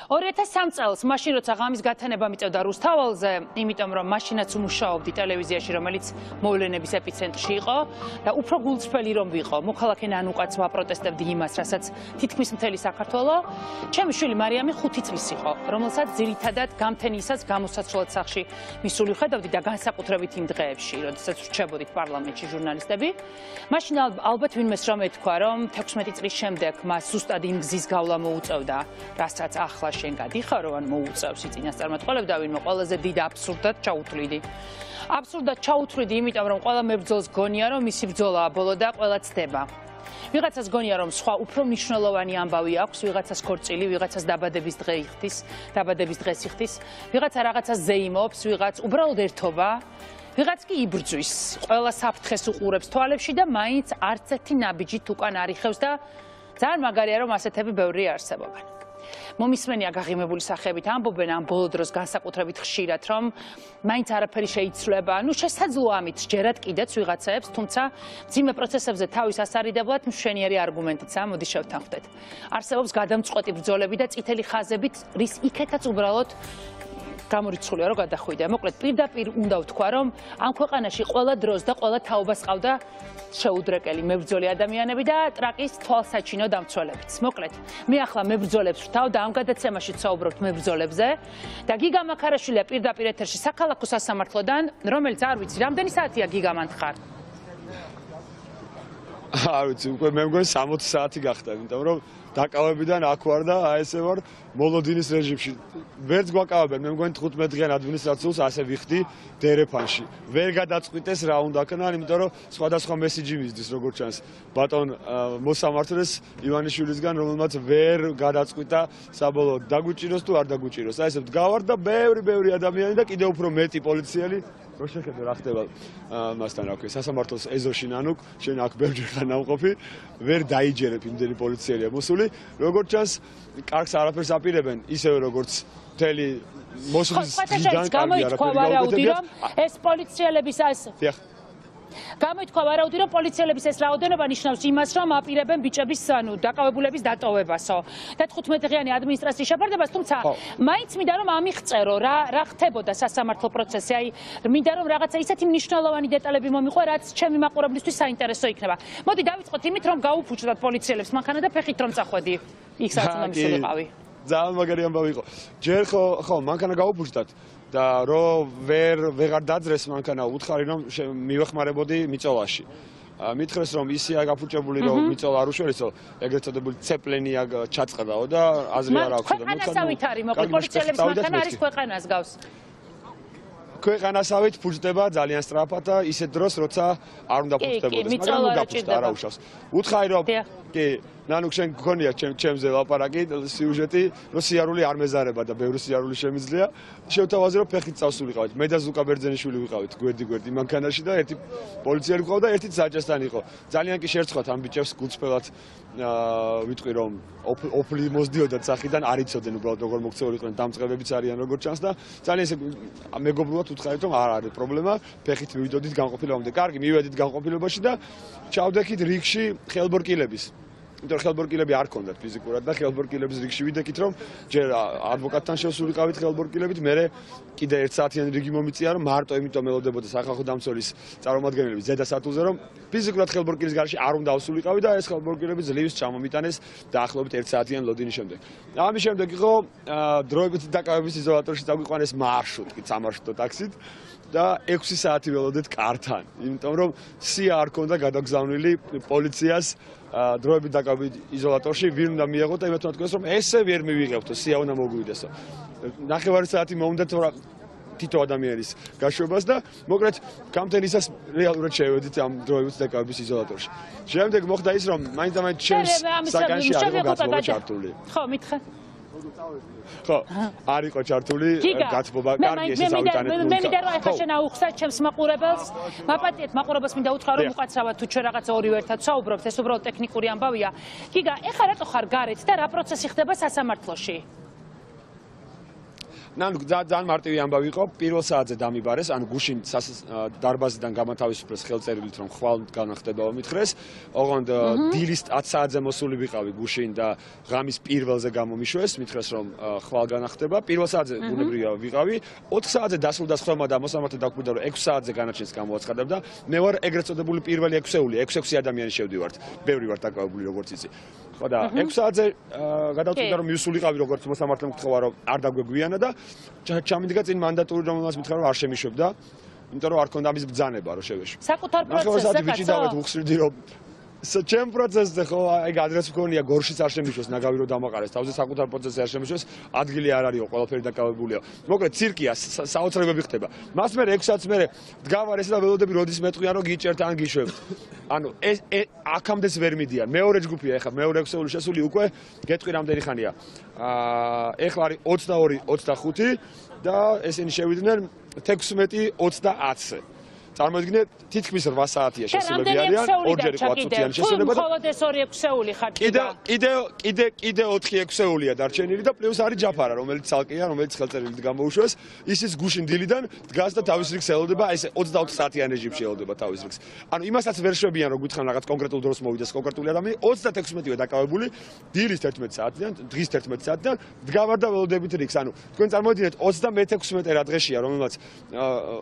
2003 წელს მაშინ როცა ღამის გათანება მიწევდა რუსთაველზე, იმიტომ რომ მაშინაც უმუშაობდი ტელევიზიაში, რომელიც მოვლენების ეპიცენტრში იყო და უფრო გულწრფელი რომ ვიყო, მოქალაქე ნანუკაც ვაპროტესტებდი იმას, რასაც თითქმის მთელი საქართველო, ჩემი შვილი მარიამი 5 წლის იყო, რომელსაც ძირითადად გამთენისაც გამოსაცვლად სახლში მისული ხედავდი და განსაკუთრებით იმ დღეებში, როდესაც რჩებოდით პარლამენტში ჟურნალისტები. მაშინ ალბათ ვინმეს რომ ეთქვა, რომ 16 წლის შემდეგ მას ზუსტად იმ გზის გავლა მოუწევდა, რასაც ახლა შენ გადიხარ, რომ მოუწევს წინასწარმეტყველებს და ვინმე ყველაზე დიდ აბსურდად ჩაუთვლიდი. აბსურდად ჩაუთვლიდი, იმიტომ რომ ყველა მებრძოლს გონია, რომ მისი ბრძოლაა ბოლო და ყველა ცდება. ვიღაცას გონია, რომ სხვა უფრო მნიშვნელოვანი ამბავი აქვს, ვიღაცას ქორწილი, ვიღაცას დაბადების დღეს იხდის, ვიღაცა რაღაცას ზეიმობს, ვიღაც უბრალოდ ერთობა, ვიღაც კი იბრძვის, ყველა საფრთხეს უყურებს თვალებში და მაინც არც ერთი ნაბიჯით უკან არ იხევს და ძალიან მაგარია, რომ ასეთები ბევრი არსებობენ. მომისმენია გაღიმებული სახეებით ამბობენ ამ ბოლო დროს განსაკუთრებით ხშირად, რომ მაინც არაფერი შეიცვლება. ნუ შესაძლოა ამით ჯერად კიდეც ვიღაცაებს, თუმცა მძიმე პროცესებზე თავის ასარიდებლად მშვენიერი არგუმენტიცაა, მოდი შევთანხმდეთ. არსებობს გადამწყვეტი ბრძოლები და წითელი ხაზებით, რის იქეთაც უბრალოდ გამორიცხულია რომ გადახვიდე. მოკლედ პირდაპირ უნდა ვთქვა, რომ ამ ქვეყანაში ყველა დროს და ყველა თაობას ყავდა შეუდრეკელი მებრძოლი ადამიანები და ტრაკის თვალსაჩინო დამცველებიც. მოკლედ, მე ახლა მებრძოლებს ვთავ და ამ გადაცემაში ვსაუბრობთ მებრძოლებზე და გიგა მაქარაშვილია პირდაპირ ეთერში საქალაქო სასამართლოდან, რომელიც არ ვიცი, რამდენი საათია გიგა მანდ ხარ? არ ვიცი, უკვე მე მგონი 60 საათი გახდა, იმიტომ რომ დაკავებიდან აქ ვარ და აი ესე ვარ მოლოდინის რეჟიმში. ვერც გვაკავებენ, მე მგონი 15 დღიან ადმინისტრაციულს ასე ვიხდი დერეფანში. ვერ გადაწყვიტეს რა უნდა ქნა, იმიტომ რომ სხვადასხვა მესიჯი მისდის, როგორც ჩანს. ბატონ მოსამართლეს ივანიშვილისგან, რომელმაც ვერ გადაწყვიტა საბოლოოდ დაგვიჭიროს თუ არ დაგვიჭიროს. აი ესე ვდგავარ და ბევრი ადამიანი და კიდევ უფრო მეტი პოლიციელი რო შეხედე რა ხდება მასთან რა ქვია სასამართლოს ეზოში ნანუკ შენ აქ ბევრჯერ ხარ ნამყოფი ვერ დაიჯერებ იმდენი პოლიციელია მოსული როგორც ჩანს კარგს არაფერს აპირებენ ისევე როგორც მთელი მოსულის ძიდან გამოითქვა ვარაუდი რომ ეს პოლიციელების გამოითქვა ვარაუდი რომ პოლიციელების ეს რაოდენობა ნიშნავს იმას რომ აპირებენ ბიჭების დაკავებულების დატოვებასო და 15 დღიანი ადმინისტრაციის შეფარდებას თუმცა მაინც მინდა რომ ამიღწერო რა ხდებოდა სასამართლო პროცესი აი მინდა რომ რაღაცა ისეთი მნიშვნელოვანი დეტალები მომიყვე რაც ჩემი მაყურებლისთვის საინტერესო იქნება მოდი დავიწყოთ იმით რომ გაუფუჭდათ პოლიციელებს მანქანა და ფეხით რომ წახვედი იქ სადაც უნდა მისულიყავი ძალიან მაგარი ამბავი იყო ჯერ ხო მანქანა გაუფუჭდათ და რომ ვეღარ დაძრეს მანქანა უთხარი რომ მივეხმარებოდი მიწოლაში. მითხრეს რომ ისია გაფუჭებული რომ მიწოლა არ უშველისო, ეგრეთ წოდებული ცეპლენია ჩაწყდაო და აზრი არ აქვს და ქვეყანასავით არის, მოკლედ პოლიციელების მანქანა არის ქვეყანას გავს. ქვეყანასავით ფუჭდება ძალიან სწრაფად და ისეთ დროს როცა არ უნდა ფუჭდებოდეს, მაგრამ ნუ გაფუჭდა არა უშავს. უთხარი რომ კი ნანუკ შენ გქონია ჩემზე ლაპარაკი სიუჟეტი რომ სიარული არ მეზარება და ბევრი სიარული შემიძლია შევთავაზე რომ ფეხით წავსულიყავით მე და ზუკა ბერძენიშვილი ვიყავით გვერდი მანქანაში და ერთი პოლიციელი ყავდა და ერთი საჭესთან იყო ძალიან კი შერცხვათ ამ ბიჭებს გულწრფელად ვიტყვი რომ ოფლი მოსდიოდათ სახიდან არ იცოდნენ უბრალოდ როგორ მოქცეულიყვნენ დამწყებებიც არიან როგორც ჩანს და ძალიან ესე მეგობრულად უთხარით რომ არ არის პრობლემა ფეხით მივიდოდით განყოფილებამდე კარგი მივედით განყოფილებაში და ჩავდექით რიგში ხელბორკილების იმიტომ ხელბორკილები არ ქონდათ ფიზიკურად და ხელბორკილების რიგში ვიდექით რომ ჯერ ადვოკატთან შევსულიყავით ხელბორკილებით მე კიდე 1 საათიანი რიგი მომიწია რომ მარტო იმიტომ ელოდებოდა სახალხო დამცველის წარმომადგენლები ზედა სათულზე რომ ფიზიკურად ხელბორკილის გარშე არ უნდა ავსულიყავი და ეს ხელბორკილები ძლივს ჩამომიტანეს დაახლოებით 1 საათიანი ლოდინის შემდეგ. ამის შემდეგ იყო დროებით დაკავების იზოლატორში დაგვიყვანეს მარშრუტით, სამარშრუტო ტაქსით და 6 საათი ველოდეთ კართან, იმიტომ რომ სია არ ქონდა გადაგზავნილი პოლიციას დროებით დაკავებით იზოლატორში ვინ უნდა მიიღოთ და იმათმა თქვეს რომ ესე ვერ მივიღებთო სია უნდა მოგვიდესო. 9 საათი მომდათ თითო ადამიანის გაშვებას და მოკლედ გამთენისას რეალურად შევედით ამ დროებით დაკავების იზოლატორში. შემდეგ მოხდა ის რომ მაინც ჩემს საკანში არ იყო გათბობა ჩართული. ხო მითხე ხო არ იყო ჩართული გათბობა კარგი ესე ავიტანეთ მე მინდა რომ ახლა შენ აუხსა ჩემს მაყურებელს მაპატიეთ მაყურებელს მინდა უთხრა რომ უყაცრავად თუ ჩვენ რაღაცა ორივე ერთად საუბრობთ ეს უბრალოდ ტექნიკური ამბავია გიგა ეხლა რატო ხარ გარეთ და რა პროცესი ხდება სასამართლოში ნანუკა ძალიან მარტივი ამბავი იყო, პირველ საათზე დამიბარეს, ანუ გუშინ დარბაზიდან გამათავისუფლეს ხელწერილით, რომ ხვალ განახდებაო მითხრეს. ოღონდ დილის 10 საათზე მოსული ვიყავი გუშინ და ღამის პირველზე გამომიშვეს, მითხრეს რომ ხვალ განახდება. პირველ საათზე ბუნებრივია ვიყავი, 4 საათზე დასრულდა სხდომა და მოსამართლე დაგვკვირდა, რომ 6 საათზე განაჩენს გამოაცხადებდა. მე ვარ ეგრეთ წოდებული პირველი 6-ეული, 6 ადამიანი შევდივართ. ბევრი ვარ დაკავებული როგორც იცი. ხო და 6 საათზე გადავწყვიტე რომ მივსულიყავი როგორც მოსამართლემ გთხოვა რომ არ დაგვეგვიანა და ჩამიდგა წინ მანდატური რომელსაც მითხრა რომ არ შემიშვებდა. იმიტომ რომ არ ქონდა ამის ბრძანება რომ შევეშვი. საკუთარ პროცესზე ვიჭიდავთ უხსრიდი რომ ჩემ პროცესზე ხო აი ადრესს მქონია გორშიც არ შემიშვეს ნაგავი რომ დამაყარეს თავზე საკუთარ პროცესზე არ შემიშვეს ადგილი არ არისო ყველაფერი დაკავებულია მოკლედ ცირკია საოცრებები ხდება მას მე 6 საათს მე დგავარ ესე და ველოდები როდის მეტყვიან რომ გიჭერთ ან გიშვებთ ანუ ეს აქამდეც ვერ მიდიან მეორე ჯგუფია ეხლა მეორე 6-ეული შესული უკვე გეტყვი რამდენი ხანია ეხლა არის 22 25 და ესენი შევიდნენ 16-20-ზე წარმოიდგინეთ თითქმის 8 საათია შესულები არიან ორჯერ იყო 10 წუთიანი შესულება და მხოლოდ ეს 2-6-ეული ხარ კიდე 4-6-ეულია დარჩენილი და პლუს არის ჯაფარა რომელიც ცალკეა რომელიც ხელწერილით გამოუშვეს ისიც გუშინ დილიდან დგას და თავის რიგს ელოდება ესე 24 საათიან რეჟიმში ელოდება თავის რიგს ანუ იმასაც ვერ შვებიან რომ გითხრან რაღაც კონკრეტულ დროს მოვიდეს კონკრეტული ადამიანი 36-ე დაკავებული დილის 11 საათიდან დღის 11 საათიდან დგავარ და ველოდებით რიგს ანუ თქვენ წარმოიდგინეთ 36 რა დღეშია რომელმაც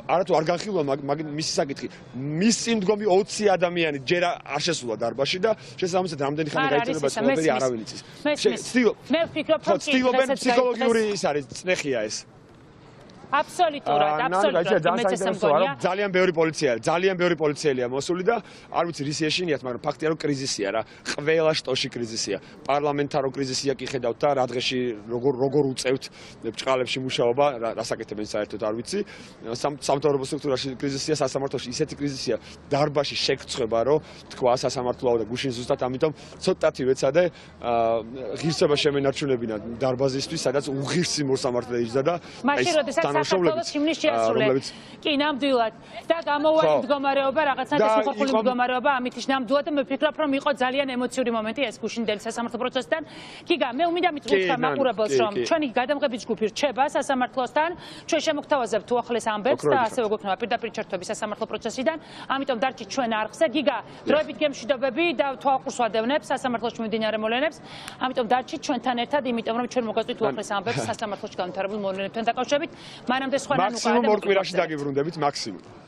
არათუ არ განხილვა მაგ საკითხი მის წინ მდგომი 20 ადამიანი ჯერ არ შესულა დარბაზში და შესაბამისად რამდენი ხანი გაიწელებათ ყველაფერი არავინ იცის. მე ვფიქრობ რომ ცდილობენ ფსიქოლოგიური ის არის წნეხია ეს. აბსოლუტურად ძალიან ბევრი პოლიციელია მოსული და არ ვიცი რის ეშინიათ მაგრამ ფაქტია რომ კრიზისია რა ყველა შტოში კრიზისია პარლამენტარო კრიზისია კი ხედავთ და რა დღეში როგორ უწევთ ბჭყალებში მუშაობა რასაკეთებენ საერთოდ არ ვიცი სამთავრობო სტრუქტურაში კრიზისია სასამართლოში ისეთი კრიზისია დარბაზში შეგწება რომ თქვა სასამართლოა და გუშინ ზუსტად ამიტომ ცოტათი ვეცადე ღირსება შემენარჩუნებინა დარბაზისთვის სადაც უღირსი მოსამართლე იჯდა და საქართველოს ჰიმნის შეასრულეთ. კი, ნამდვილად. და გამოვალი მდგომარეობა, რაღაცნაირად მოხახული მდგომარეობა, ამით ნამდვილად მე ვფიქრობ, რომ იყო ძალიან ემოციური მომენტი ეს გუშინდელი სასამართლო პროცესთან. გიგა, მე უმინდა მithutha მაყურებელს, რომ ჩვენი გადამღების ჯგუფი რჩება სასამართლოსთან, ჩვენ შემოგთავაზებთ უახლეს ამბებს და ასევე გვექნება პირდაპირ ჩართვები სასამართლო პროცესიდან. ამიტომ დარჩით ჩვენ არხზე. გიგა, დროებით გემშვიდობები და თვალყურს ვადევნებს სასამართლოში მიმდინარე მოვლენებს. ამიტომ დარჩით ჩვენთან ერთად, იმიტომ რომ ჩვენ მოგაწვით უახლეს ამბებს სასამართლოში განვითარებულ მოვლენებთან დაკავშირებით. მანამდე სხვა ნანუკა მაქსიმუმ 2 კვირაში დაგიბრუნდებით მაქსიმუმ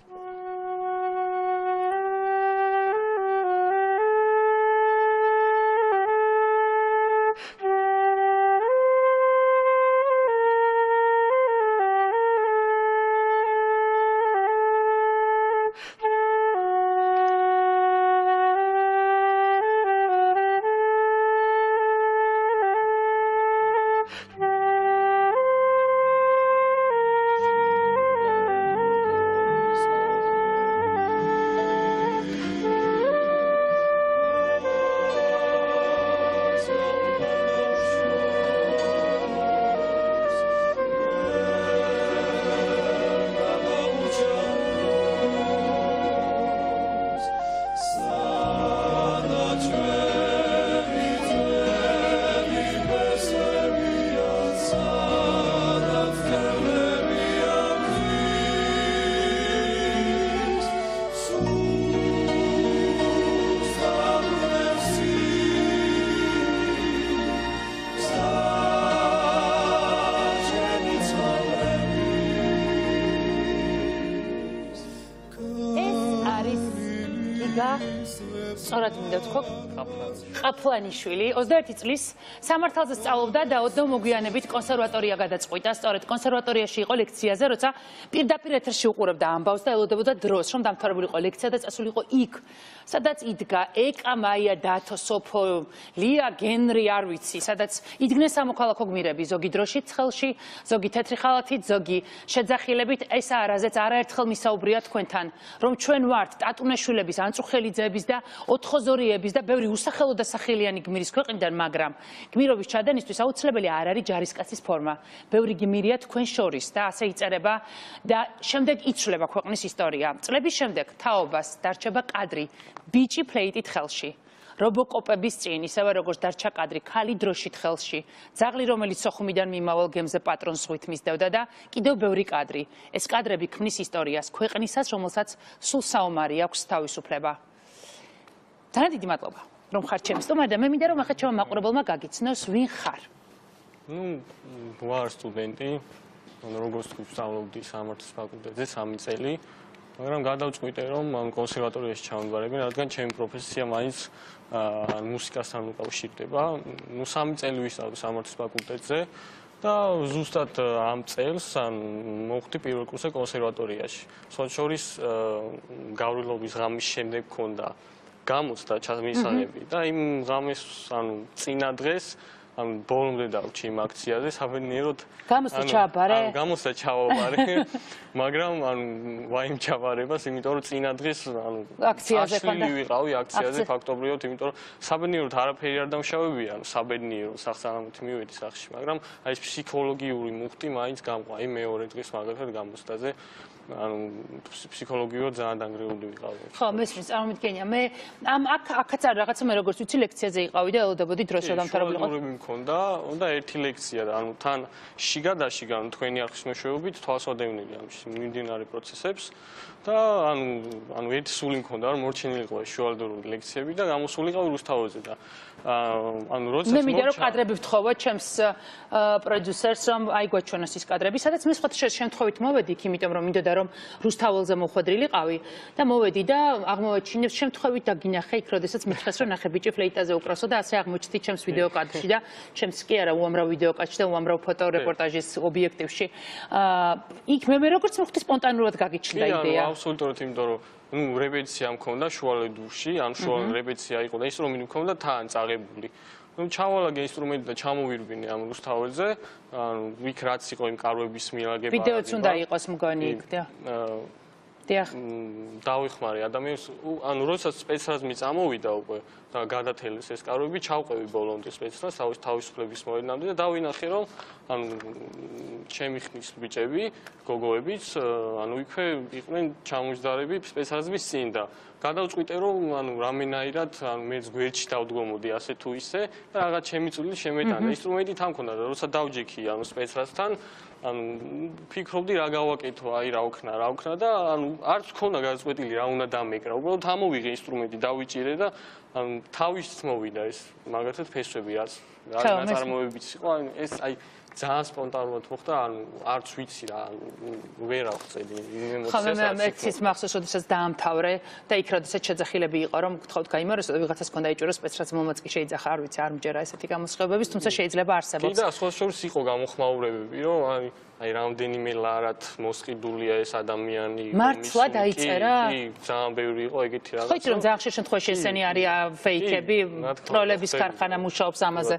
სწორად მინდა ვთქვა ყაფლანიშვილი 21 წლის სამართალზე სწავლობდა და ოდნავ მოგვიანებით კონსერვატორია გადაწყვიტა. სწორედ კონსერვატორიაში იყო ლექციაზე, როცა პირდაპირ ეთერში უყურებდა ამბავს და ელოდებოდა დროს, რომ დამთავრებულიყო ლექცია და წასულიყო იქ, სადაც იდგა ეკა, მაია, დათო, სოფო, ლია, გენრი, არ ვიცი, სადაც იდგნენ სამოქალაქო გმირები, ზოგი დროში ცხელში, ზოგი თეთრი ხალათით, ზოგი შეძახილებით. ეს არაზეც არაერთხელ მისაუბრია თქვენთან, რომ ჩვენ ვართ ტატუნაშვილების, ანწუხელიძეების და ოთხოზორიების და ბევრი უსახელო და სახელიანი გმირის ქვეყნიდან, მაგრამ გმირობის ჩადენისთვის აუცილებელი არ არის ჯარისკაცის ფორმა. ბევრი გმირია თქვენ შორის და ასე იწერება და შემდეგ იცვლება ქვეყნის ისტორია. წლების შემდეგ თაობას დარჩება კადრი ბიჭი ფლეიტით ხელში. რობოკოპების წინ, ისევე როგორც დარჩა კადრი, ქალი დროშით ხელში, ძაღლი, რომელიც სოხუმიდან მიმავალ გემზე პატრონს ზღვით მისდევდა და კიდევ ბევრი კადრი. ეს კადრები ქმნის ისტორიას, ქვეყნისას, რომელსაც სულ საომარი აქვს თავისუფლება. ძალიან დიდი მადლობა, რომ ხარ ჩემი სტუმარი და მე მინდა რომ ახლა ჩემმა მაყურებელმა გაგიცნოს, ვინ ხარ. ვარ სტუდენტი, როგორც თქვი, ვსწავლობდი სამართლის ფაკულტეტზე 3 წელი, მაგრამ გადავწყვიტე რომ კონსერვატორიაში ჩავმდგარები, რადგან ჩემი პროფესია მაინც მუსიკასთან უკავშირდება. 3 წელი ვისწავლე სამართლის ფაკულტეტზე და ზუსტად ამ წელს მოხვდი პირველ კურსზე კონსერვატორიაში. სხვა შორის გავრილობის ღამის შემდეგ მქონდა გამოცდა ჩამისაღები და იმ ღამეს წინა დღეს ბოლომდე დავრჩი იმ აქციაზე, საბედნიეროდ გამოცდა ჩააბარე? გამოცდა ჩავაბარე, მაგრამ ვაიმ ჩავარებას, იმიტომ რომ წინა დღეს აქციაზე ხონდა. ვიყავი აქციაზე ფაქტობრივად, იმიტომ რომ საბედნიეროდ არაფერი არ დამშავებია, სახსანამოდ სახსანამოთი მივედი სახში, მაგრამ აი ეს ფსიქოლოგიური მუხტი მაინც გამყვა. აი მეორე დღეს მაგალითად გამოცდაზე ფსიქოლოგიურად ძალიან დანგრეული ვიყავი. ხო, მესმის, წარმოვიდგენია. მე აქაც არ რაღაცა მე როგორც ვიცი ლექციაზე იყავი და ელოდებოდი დროს რომ დამთავრებულიყო. მქონდა და ერთი ლექცია და თან შიგადაშიგა თქვენი არხის მეშვეობით თვალს ვადევნილი ამ მიმდინარე პროცესებს და ერთი სული მქონდა რომ მორჩენილიყო შუალედურული ლექციები და გამოსულიყავი რუსთაველზე და როდესაც მე მინდა რომ კადრები ვთხოვო ჩემს პროდიუსერს რომ აიგვაჩვენოს ის კადრები, სადაც მე სხვა შემთხვევით მოვედი იქ, იმიტომ რომ მინდოდა რომ რუსთაველზე მოხვედრილიყავი და მოვედი და აღმოვაჩინე შემთხვევით დაგინახე იქ, როდესაც მითხრეს რომ ნახე ბიჭი ფლეიტაზე უკრასო და ასე აღმოჩნდი ჩემს ვიდეო კადრში და ჩემს კი არა უამრავ ვიდეო კადრში და უამრავ ფოტორეპორტაჟის ობიექტივში. იქ მე როგორც მოხდი სპონტანურად გაგიჩნდა იდეა. აბსოლუტურად, იმიტომ რომ რეპეტიცია მქონდა შუალედურში, შუალ რეპეტიცია იყო და ინსტრუმენტი მქონდა თან წაღებული. ჩავალაგე ინსტრუმენტი და ჩამოვირბინე ამ რუსთაველზე, იქ რაც იყო იმ კარვების მილაგება. ვიდეოც უნდა იყოს მგონი იქ და დიახ. დავიხმარე ადამიანს, როდესაც სპეცრაზმი წამოვიდა უკვე და გადათელეს ეს კარვები, ჩავყევი ბოლომდე სპეცრაზს თავისუფლების მოედნამდე და დავინახე რომ ჩემი ხმის ბიჭები, გოგოებიც, იქვე იყვნენ ჩამოჯდარები სპეცრაზმის წინ და გადავწყვიტე რომ რამენაირად მეც გვერდში დავდგომოდი ასე თუ ისე და რაღაც ჩემი წვლილი შემეტანა. ინსტრუმენტი თან მქონდა და როცა დავჯექი სპეცრაზთან ფიქრობდი რა გავაკეთო, აი რა ვქნა და არც მქონდა გადაწყვეტილი რა უნდა დამეკრა. უბრალოდ ამოვიღე ინსტრუმენტი, დავიჭირე და თავის მოვიდა ეს მაგალითად ფესვები რაც ნაწარმოებიც იყო, ეს აი ძალიან სპონტანურად მოხდა, არც ვიცი რა, ვერ ავწევი ემოციას. ხო, მე მეც მახსოვს, როდესაც დაამთავრე და იქ როდესაც შეძახილები იყო, რომ გთხოვთ გაიმაროს და ვიღაცას ჰქონდა იჭირო სპეცრაზმომაც კი შეიძახა, არ ვიცი, არ მჯერა ესეთი გამოსხივებების, თუმცა შეიძლება არსებობს. კი და სხვა შორის იყო გამოხმაურებები, რომ აი რამდენიმე ლარად მოსყიდულია ეს ადამიანი. მართლა დაიწერა? კი, ძალიან ბევრი იყო ეგეთი რაღაც. ხო, იცი რომ ძალიან ხშირ შემთხვევაში ესენი არის ფეიქები, ტროლების ქარხანა მუშაობს ამაზე.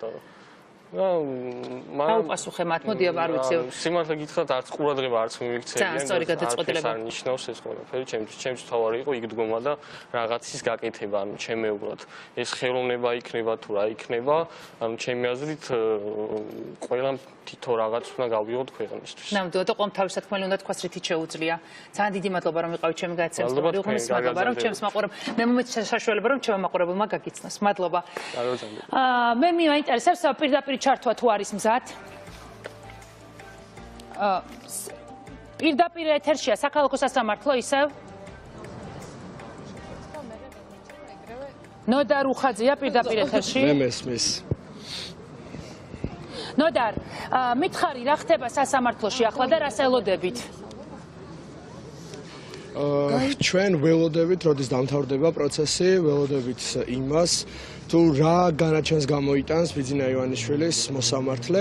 აუპასუხე მათ, მოდი არ ვიცი. სიმართლე გითხრათ, არც ყურადღება არც მივიქცევია. ძალიან სწორი გადაწყვეტილება. არ ნიშნავს ეს ყველაფერი, ჩემთვის თავარი იყო იქ დგომა და რაღაცის გაკეთება, ჩემეუბრად. ეს ხელოვნება იქნება თუ რა იქნება, ჩემი აზრით ყველა თითო რაღაც უნდა გავიღოთ ქვეყნისთვის. ნამდვილად, ყველამ თავის საქმე უნდა თქვას რითიც შეუძლია. ძალიან დიდი მადლობა რომ ვიყავით ჩემი გადაცემის სტუმარი. უღმის მადლობა რომ ჩემს მაყურებელს მე მომეც საშუალება რომ ჩემმა მაყურებელმა გაგიცნოს. მადლობა. მე მაინტერესებს პირდაპირ ჩართვა თუ არის მზად? პირდაპირ ეთერშია საქალაქო სასამართლო ისევ? ნოდარ უხაძია პირდაპირ ეთერში? მე მესმის. ნოდარ, მითხარი რა ხდება სასამართლოში ახლა და რას ელოდებით? ჩვენ ველოდებით, როდის დამთავრდება პროცესი, ველოდებით იმას, თუ რა განაჩენს გამოიტანს ბიძინა ივანიშვილის მოსამართლე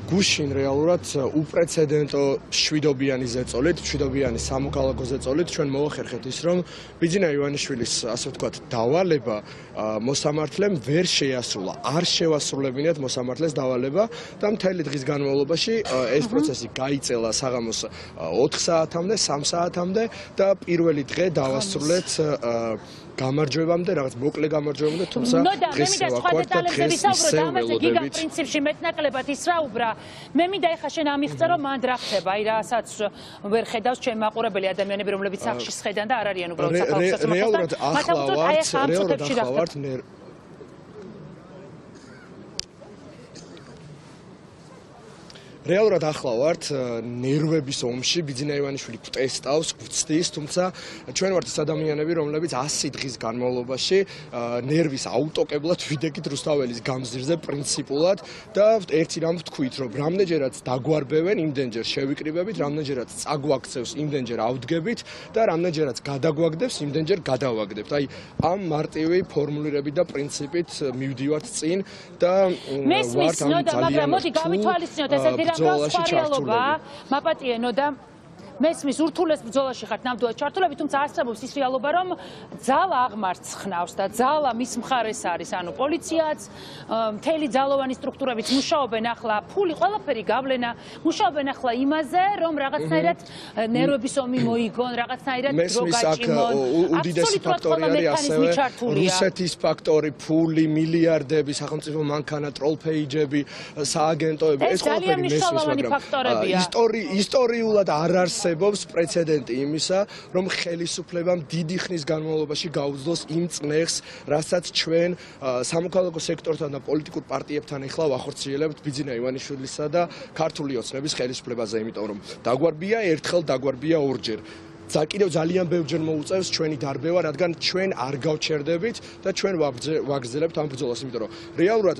გუშინ რეალურად უპრეცედენტო შვიდობიანი ზეწოლით, შვიდობიანი სამოქალაქო ზეწოლით ჩვენ მოვახერხეთ ის, რომ ბიძინა ივანიშვილის, ასე ვთქვათ, დავალება მოსამართლემ ვერ შეასრულა. არ შევასრულებინათ მოსამართლეს დავალება და მთელი დღის განმავლობაში ეს პროცესი გაიწელა საღამოს 4 საათამდე, 3 საათამდე და პირველი დღე დავასრულეთ გამარჯვებამდე, რაღაც მოკლე გამარჯვებამდე, თუმცა დღეს ვაკვართ და დღეს ისე ველოდებით. პრინციპში მეტნაკლებად ისრაუბრა. მე მინდა ეხა შენ ამიღწე რომ მანდ რა ხდება, აი რასაც ვერ ხედავს ჩემი მაყურებელი ადამიანები, რომლებიც სახში სხედან და არ არიან უბრალოდ საქართველოს სასამართლოს. რეალურად ახლა ვართ რეალურად ახლა ვართ ნერვების ომში, ბიძინა ივანიშვილი გვტესტავს, გვცდის, თუმცა ჩვენ ვართ ის ადამიანები, რომლებიც 100 დღის განმავლობაში ნერვის აუტოკებლად ვიდექით რუსთაველის გამზირზე პრინციპულად და ერთი რამ ვთქვით, რომ რამდენჯერაც დაგვარბევენ, იმდენჯერ შევიკრიბებით, რამდენჯერაც წაგვაქცევს, იმდენჯერ ავდგებით და რამდენჯერაც გადაგვაგდებს, იმდენჯერ გადავაგდებთ. აი ამ მარტივი ფორმულირებით და პრინციპით მივდივართ წინ და ვართ ამ ძალიან მოდი გავითვალისწინოთ ესეთი რამ სხვა რეალობა მაპატიენო და მესმის ურთულეს ბრძოლაში ხართ ნამდვილად ჩართულები, თუმცა ასწრებობს ის რეალობა, რომ ძალა აღმარცხნავს და ძალა მის მხარეს არის, ანუ პოლიციაც, მთელი ძალოვანი სტრუქტურებიც მუშაობენ ახლა, ფული ყველაფერი გავლენა, მუშაობენ ახლა იმაზე, რომ რაღაცნაირად ნერვების ომი მოიგონ, რაღაცნაირად დრო გაჭიმონ. უდიდესი ფაქტორი არის ასევე რუსეთის ფაქტორი, ფული, მილიარდები, სახელმწიფო მანქანა, ტროლფეიჯები, სააგენტოები, ეს ყველაფერი მესმის, მაგრამ ისტორიულად არ არის პრეცედენტი იმისა, რომ ხელისუფლებამ დიდი ხნის განმავლობაში გაუძლოს იმ წნეხს, რასაც ჩვენ სამოქალაქო სექტორთან და პოლიტიკურ პარტიებთან ეხლა ვახორციელებთ ბიძინა ივანიშვილისა და ქართული ოცნების ხელისუფლებაზე, იმიტომ რომ დაგვარბია ერთხელ, დაგვარბია ორჯერ. კიდევ ძალიან ბევრჯერ მოუწევს ჩვენი დარბევა, რადგან ჩვენ არ გავჩერდებით და ჩვენ ვაგრძელებთ ამ ბრძოლას, იმიტომ რომ რეალურად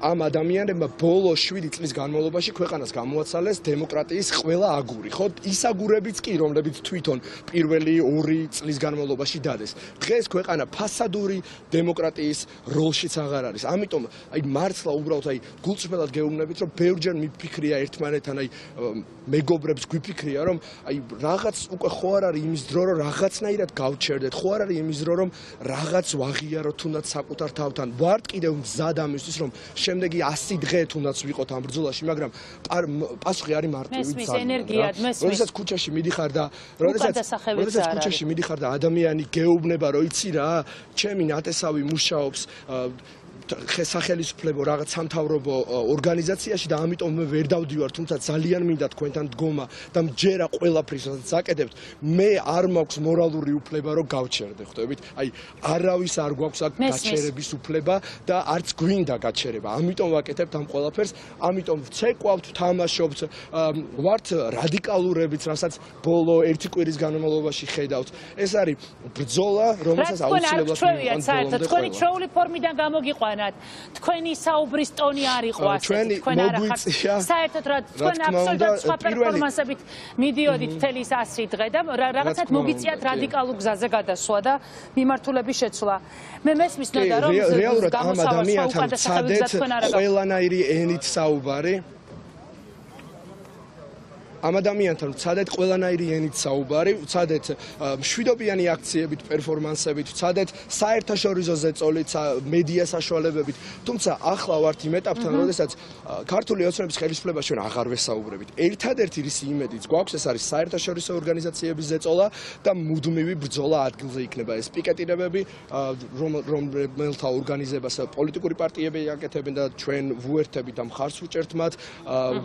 ამ ადამიანებმა ბოლო 7 წლის განმავლობაში ქვეყანას გამოაცალეს დემოკრატიის ყველა აგური, ხო? ის აგურებიც კი, რომლებიც თვითონ პირველი 2 წლის განმავლობაში დადეს. დღეს ქვეყანა ფასადური დემოკრატიის როლშიც აღარ არის. ამიტომ აი მართლა უბრალოდ აი გულწრფელად გეუბნებით, რომ ბევრჯერ მიფიქრია ერთმანეთთან, აი მეგობრებს გვიფიქრია, რომ აი რაღაც უკვე ხო არ არის იმის დრო, რომ რაღაცნაირად გავჩერდეთ, ხო არ არის იმის დრო, რომ რაღაც ვაღიაროთ თუნდაც საკუთარ თავთან. ვართ კიდევ მზად ამისთვის, რომ შემდეგი 100 დღე თუნდაც ვიყოთ ამ ბრძოლაში, მაგრამ პასუხი არის მარტივი ძალა. მესმის ენერგიად, მესმის. როდესაც ქუჩაში მიდიხარ და როდესაც ქუჩაში მიდიხარ და ადამიანი გეუბნება, რომ იცი რა, ჩემი ნათესავი მუშაობს სახელისუფლებო რაღაც სამთავრობო ორგანიზაციაში და ამიტომ მე ვერ დავდივარ, თუმცა ძალიან მინდა თქვენთან დგომა და მჯერა ყველაფრის საკეთებთ. მე არ მაქვს მორალური უფლება რომ გავჩერდე, ხვდებით? აი არავის არ გვაქვს აქ გაჩერების უფლება და არც გვინდა გაჩერება. ამიტომ ვაკეთებთ ამ ყველაფერს, ამიტომ ვცეკვავთ, თამაშობთ, ვართ რადიკალურებიც, რასაც ბოლო 1 კვირის განმავლობაში ხედავთ. ეს არის ბრძოლა, რომელსაც აუცილებლად საერთოდ თქვენი ჩვეული ფორმიდან გამოგიყვანათ. თქვენი საუბრის ტონი არ იყო ასეთი, თქვენ არ ახართ საერთოდ რა თქვენ აბსოლუტურად სხვა პერფორმანსებით მიდიოდით მთელი 100 დღე და რაღაცად მოგიწიათ რადიკალურ გზაზე გადასვლა და მიმართულების შეცვლა. მე მესმის ნოდა რომ რეალურად ამ ადამიანთან ცადეთ ყველანაირი ენით საუბარი ამ ადამიანთან ვცადეთ ყველანაირი ენით საუბარი, ვცადეთ მშვიდობიანი აქციებით, პერფორმანსებით, ვცადეთ საერთაშორისო ზეწოლით, მედია საშუალებებით. თუმცა ახლა ვართ იმ ეტაპთან, როდესაც ქართული ოცნების ხელისუფლება ჩვენ აღარ ვესაუბრებით. ერთადერთი რის იმედიც გვაქვს, ეს არის საერთაშორისო ორგანიზაციების ზეწოლა და მუდმივი ბრძოლა ადგილზე იქნება. ეს პიკეტირებები, რომელთა ორგანიზებას პოლიტიკური პარტიები აკეთებენ და ჩვენ ვუერთებით და მხარს ვუჭერთ მათ,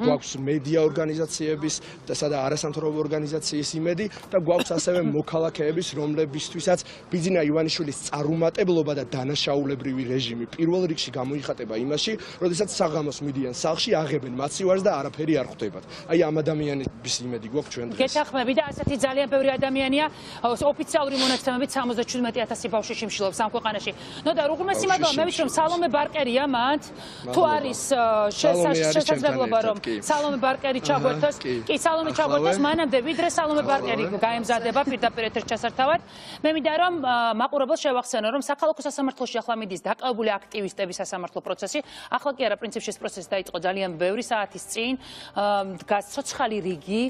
გვაქვს მედია ორგანიზაციების და სადა არასამთავრობო ორგანიზაციის იმედი და გვაქვს ასევე მოქალაქეების, რომლებისთვისაც ბიძინა ივანიშვილის წარუმატებლობა და დანაშაულებრივი რეჟიმი პირველ რიგში გამოიხატება იმაში, როდესაც საღამოს მიდიან სახლში, აღებენ მაცივარს და არაფერი არ ხვდებათ. აი ამ ადამიანების იმედი გვაქვს ჩვენ დღეს. გეთანხმები და ასეთი ძალიან ბევრი ადამიანია, ოფიციალური მონაცემებით 77,000 ბავშვი შიმშილობს ამ ქვეყანაში. ნუ და უღრმესი მადლობა, მე ვიცი რომ სალომე ბარკერია მათ, თუ არის შესაძლებლობა რომ სალომე ბარკერი ჩაგვერთოს. კი, სალომე ჩაგვერთოს მანამდე, ვიდრე სალომე ბარკერი გაემზადება პირდაპირ ეთერში ჩასართავად. მე მინდა რომ მაყურებელს შევახსენო, რომ საქალაქო სასამართლოში ახლა მიდის დაკავებული აქტივისტების სასამართლო პროცესი. ახლა კი არა, პრინციპში ეს პროცესი დაიწყო ძალიან ბევრი საათის წინ. დგას ცოცხალი რიგი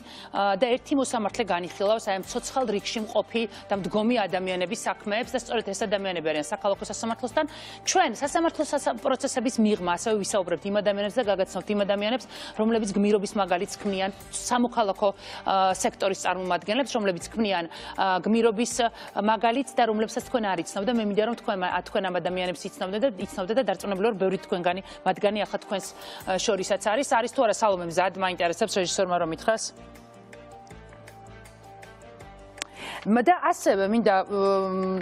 და ერთი მოსამართლე განიხილავს აი ამ ცოცხალ რიგში მყოფი და მდგომი ადამიანების საქმეებს და სწორედ ეს ადამიანები არიან საქალაქო სასამართლოსთან. ჩვენ სასამართლო პროცესების მიღმა ასევე ვისაუბრებთ იმ ადამიანებს და გაგაცნობთ იმ ადამიანებს, რომლებიც გმირობის მაგალითს ქმნიან სამოქალაქო სექტორის წარმომადგენლებს, რომლებიც ქმნიან გმირობის მაგალითს და რომლებსაც თქვენ არ იცნობთ. მე მინდა რომ თქვენ ამ ადამიანებს იცნობდეთ და დარწმუნებული ვარ, ბევრი თქვენგანი მათგანი ახლა თქვენს შორისაც არის თუ არა სალომე მზად, მაინტერესებს რეჟისორმა რომ ითხრას. და ასევე მინდა